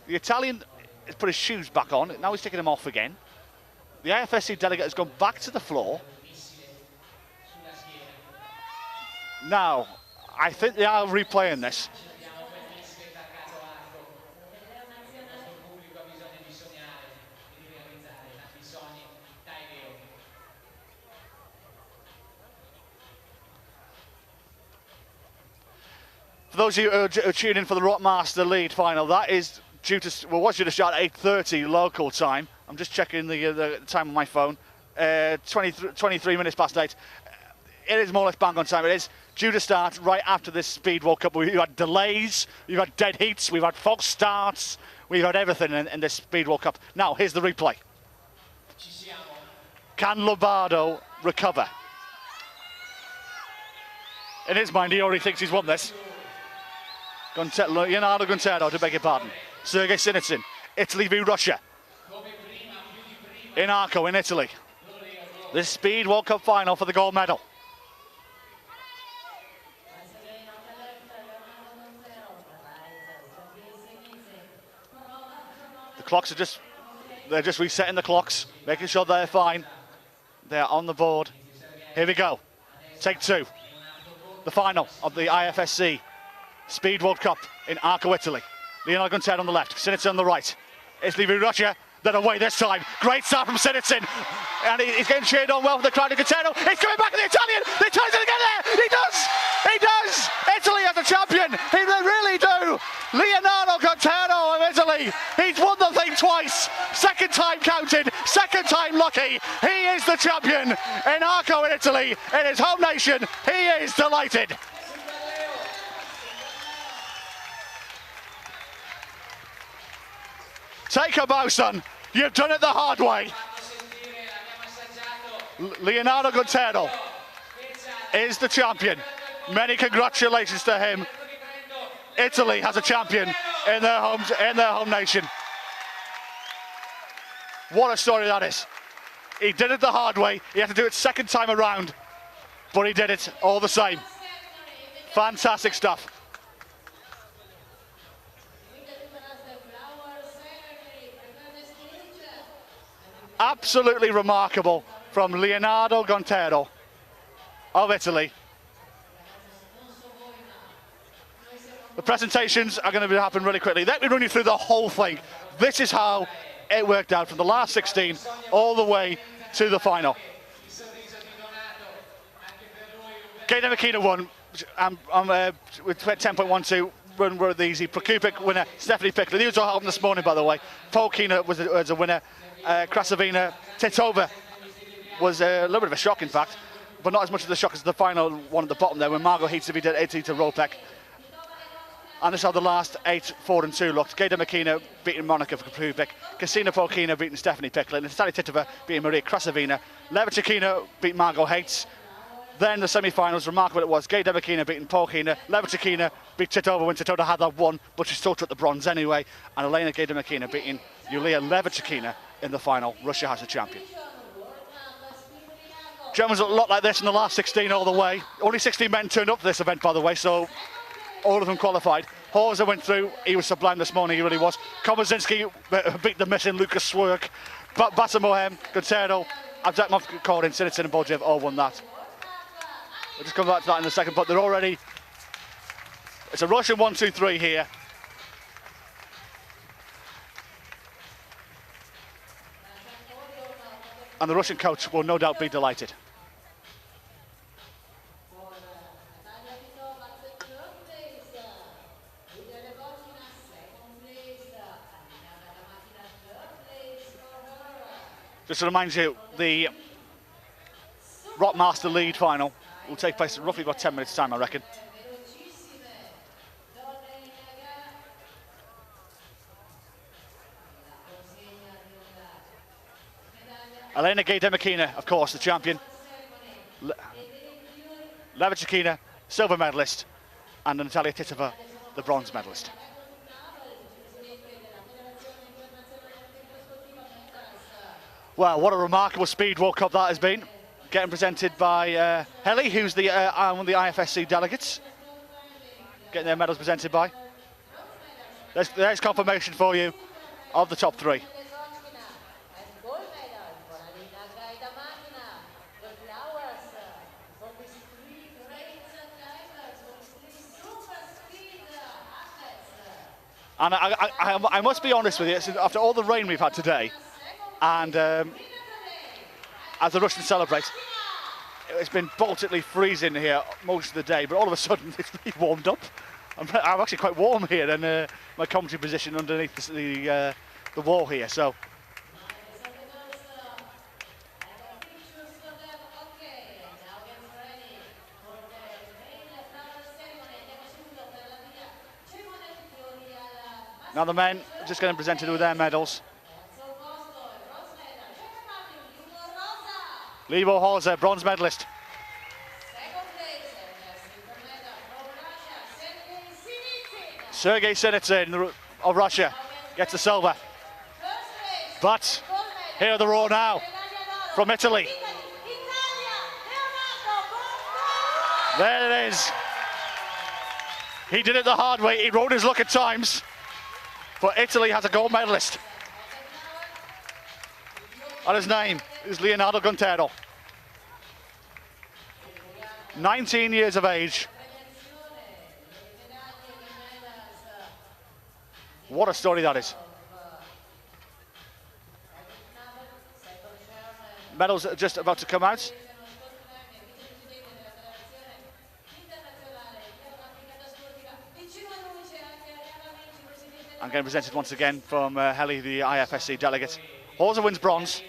the Italian has put his shoes back on. Now he's taking them off again. The IFSC delegate has gone back to the floor. Now, I think they are replaying this. For those of you who are tuning in for the Rockmaster Lead final, that is due to, well, was due to start at 8:30 local time. I'm just checking the time on my phone. 23 minutes past 8. It is more or less bang on time. It is due to start right after this Speed World Cup. We've had delays, we've had dead heats, we've had false starts, we've had everything in this Speed World Cup. Now, here's the replay. Can Lombardo recover? In his mind, he already thinks he's won this. Leonardo Gonzalo, to beg your pardon. Sergei Sinitsyn, Italy v Russia. In Arco, in Italy. This Speed World Cup final for the gold medal. The clocks are they're just resetting the clocks, making sure they're fine. They're on the board. Here we go. Take two. The final of the IFSC Speed World Cup in Arco, Italy. Leonardo Gonzalo on the left, Sinitsyn on the right. Italy v Russia, then away this time. Great start from Sinitsyn. And he's getting cheered on well for the crowd of Gonzalo. He's coming back to the Italian. The Italian's going to get there. He does. He does. Italy as a champion. They really do. Leonardo Gonzalo of Italy. He's won the thing twice. Second time counted. Second time lucky. He is the champion in Arco in Italy. In his home nation. He is delighted. Take a bow, son. You've done it the hard way. Leonardo Gonzalo is the champion. Many congratulations to him. Italy has a champion in their home nation. What a story that is. He did it the hard way. He had to do it second time around, but he did it all the same. Fantastic stuff. Absolutely remarkable from Leonardo Gonzalo of Italy. The presentations are going to happen really quickly. Let me run you through the whole thing. This is how it worked out from the last 16 all the way to the final. Gator Makina won with 10.12. Run were easy. Prokupik winner. Stephanie Pickler. These all happened this morning, by the way. Polkina was a winner. Krasavina. Titova was a little bit of a shock, in fact, but not as much of a shock as the final one at the bottom there, when Margot Heatsby did 80 to Ropek. And this is how the last 8, 4 and 2 looked. Gator Makina beating Monica Prokupik. Kasina Polkina beating Stephanie Pickler. Natalia Titova beating Maria Krasavina. Levichakina beat Margot Heitz. Then the semi-finals, remarkable it was. Gator Makina beating Polkina. Levichakina beat Titova when Titova had that one, but she still took the bronze anyway. And Elena Gator Makina beating Yulia Levichakina in the final. Russia has a champion. Germans look a lot like this in the last 16 all the way. Only 16 men turned up for this event, by the way, so all of them qualified. Horza went through. He was sublime this morning, he really was. Komazinski beat the missing Lucas Swerk. Basamohem, Guntero, Abdakmov, Korin, Sinitsyn and Bojev all won that. We'll just come back to that in a second, but they're already... It's a Russian 1-2-3 here. And the Russian coach will no doubt be delighted. Just to remind you, the Rockmaster Lead final will take place in roughly about 10 minutes time, I reckon. Elena Gaidemikina, of course, the champion. Levichakina, silver medalist. And Natalia Titova, the bronze medalist. Well, what a remarkable Speed World Cup that has been. Getting presented by Heli, who's the one of the IFSC delegates. Getting their medals presented by. There's confirmation for you of the top 3. And I must be honest with you, after all the rain we've had today, and as the Russians celebrate, it's been Baltically freezing here most of the day, but all of a sudden it's really warmed up. I'm actually quite warm here in my commentary position underneath the wall here. So. Now the men just getting presented with their medals. Libo Horza, bronze medalist. Sergei Sinitsyn of Russia gets the silver. But here are the roar now from Italy. There it is. He did it the hard way. He rode his luck at times. But Italy has a gold medalist. And his name is Leonardo Guntero. 19 years of age. What a story that is. Medals are just about to come out. I'm getting presented once again from Heli, the IFSC delegate. Horza wins bronze.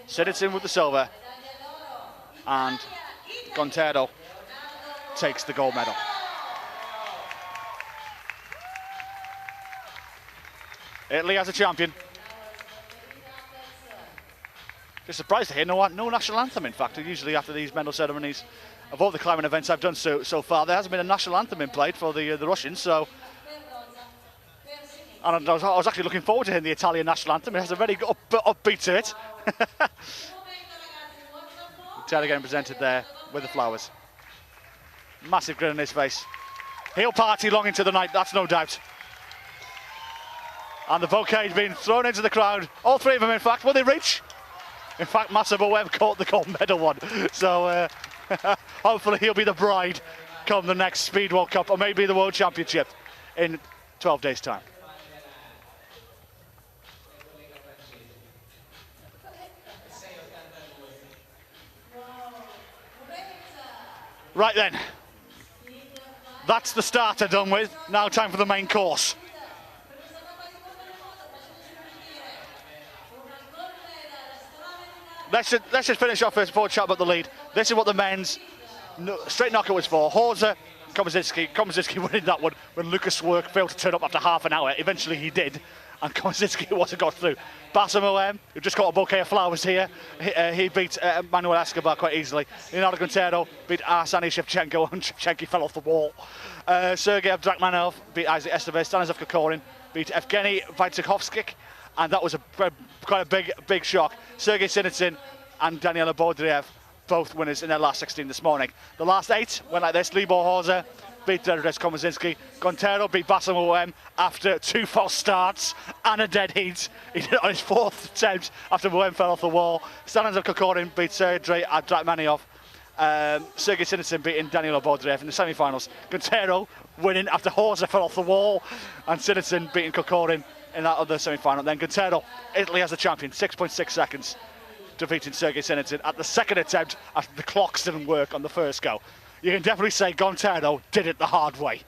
Sinitsyn with the silver. And Guntero takes the gold medal. Italy has a champion. Just surprised to hear no national anthem, in fact. Usually after these medal ceremonies of all the climbing events I've done so far, there hasn't been a national anthem being played for the Russians, so... And I was actually looking forward to hearing the Italian national anthem. It has a very good upbeat to it. Taylor getting presented there with the flowers. Massive grin on his face. He'll party long into the night, that's no doubt. And the bouquet being thrown into the crowd. All 3 of them, in fact, will they reach? In fact, Masaboev caught the gold medal one. So hopefully he'll be the bride come the next Speed World Cup or maybe the World Championship in 12 days' time. Right then, that's the starter done with. Now time for the main course. Let's just finish off first before we chat about the lead. This is what the men's straight knockout was for. Horza, Komazinski winning that one when Lucas Work failed to turn up after half an hour. Eventually he did, and Komazinski wasn't got through. Bassam who just got a bouquet of flowers here, he beat Manuel Escobar quite easily. Leonardo Quintero beat Arseny Shevchenko, and Shevchenko fell off the wall. Sergei Abdrakhmanov beat Isaac Estevez. Stanislav Kokorin beat Evgeny Vaitsekhovskik, and that was quite a big shock. Sergei Sinitsyn and Daniela Bodriev, both winners in their last 16 this morning. The last 8 went like this. Libor Horza beat Dres Komazinski. Gontero beat Bassam OM after 2 false starts and a dead heat. He did it on his 4th attempt after OM fell off the wall. Stanislav Kokorin beat Sergei Abdrakhmanov. Sergei Sinitsyn beating Daniela Bodriev in the semi-finals. Gontero winning after Horza fell off the wall, and Sinitsyn beating Kokorin in that other semi-final. Then Gontero, Italy as the champion, 6.6 seconds, defeating Sergei Sinitsyn at the 2nd attempt after the clocks didn't work on the first go. You can definitely say Gontero did it the hard way.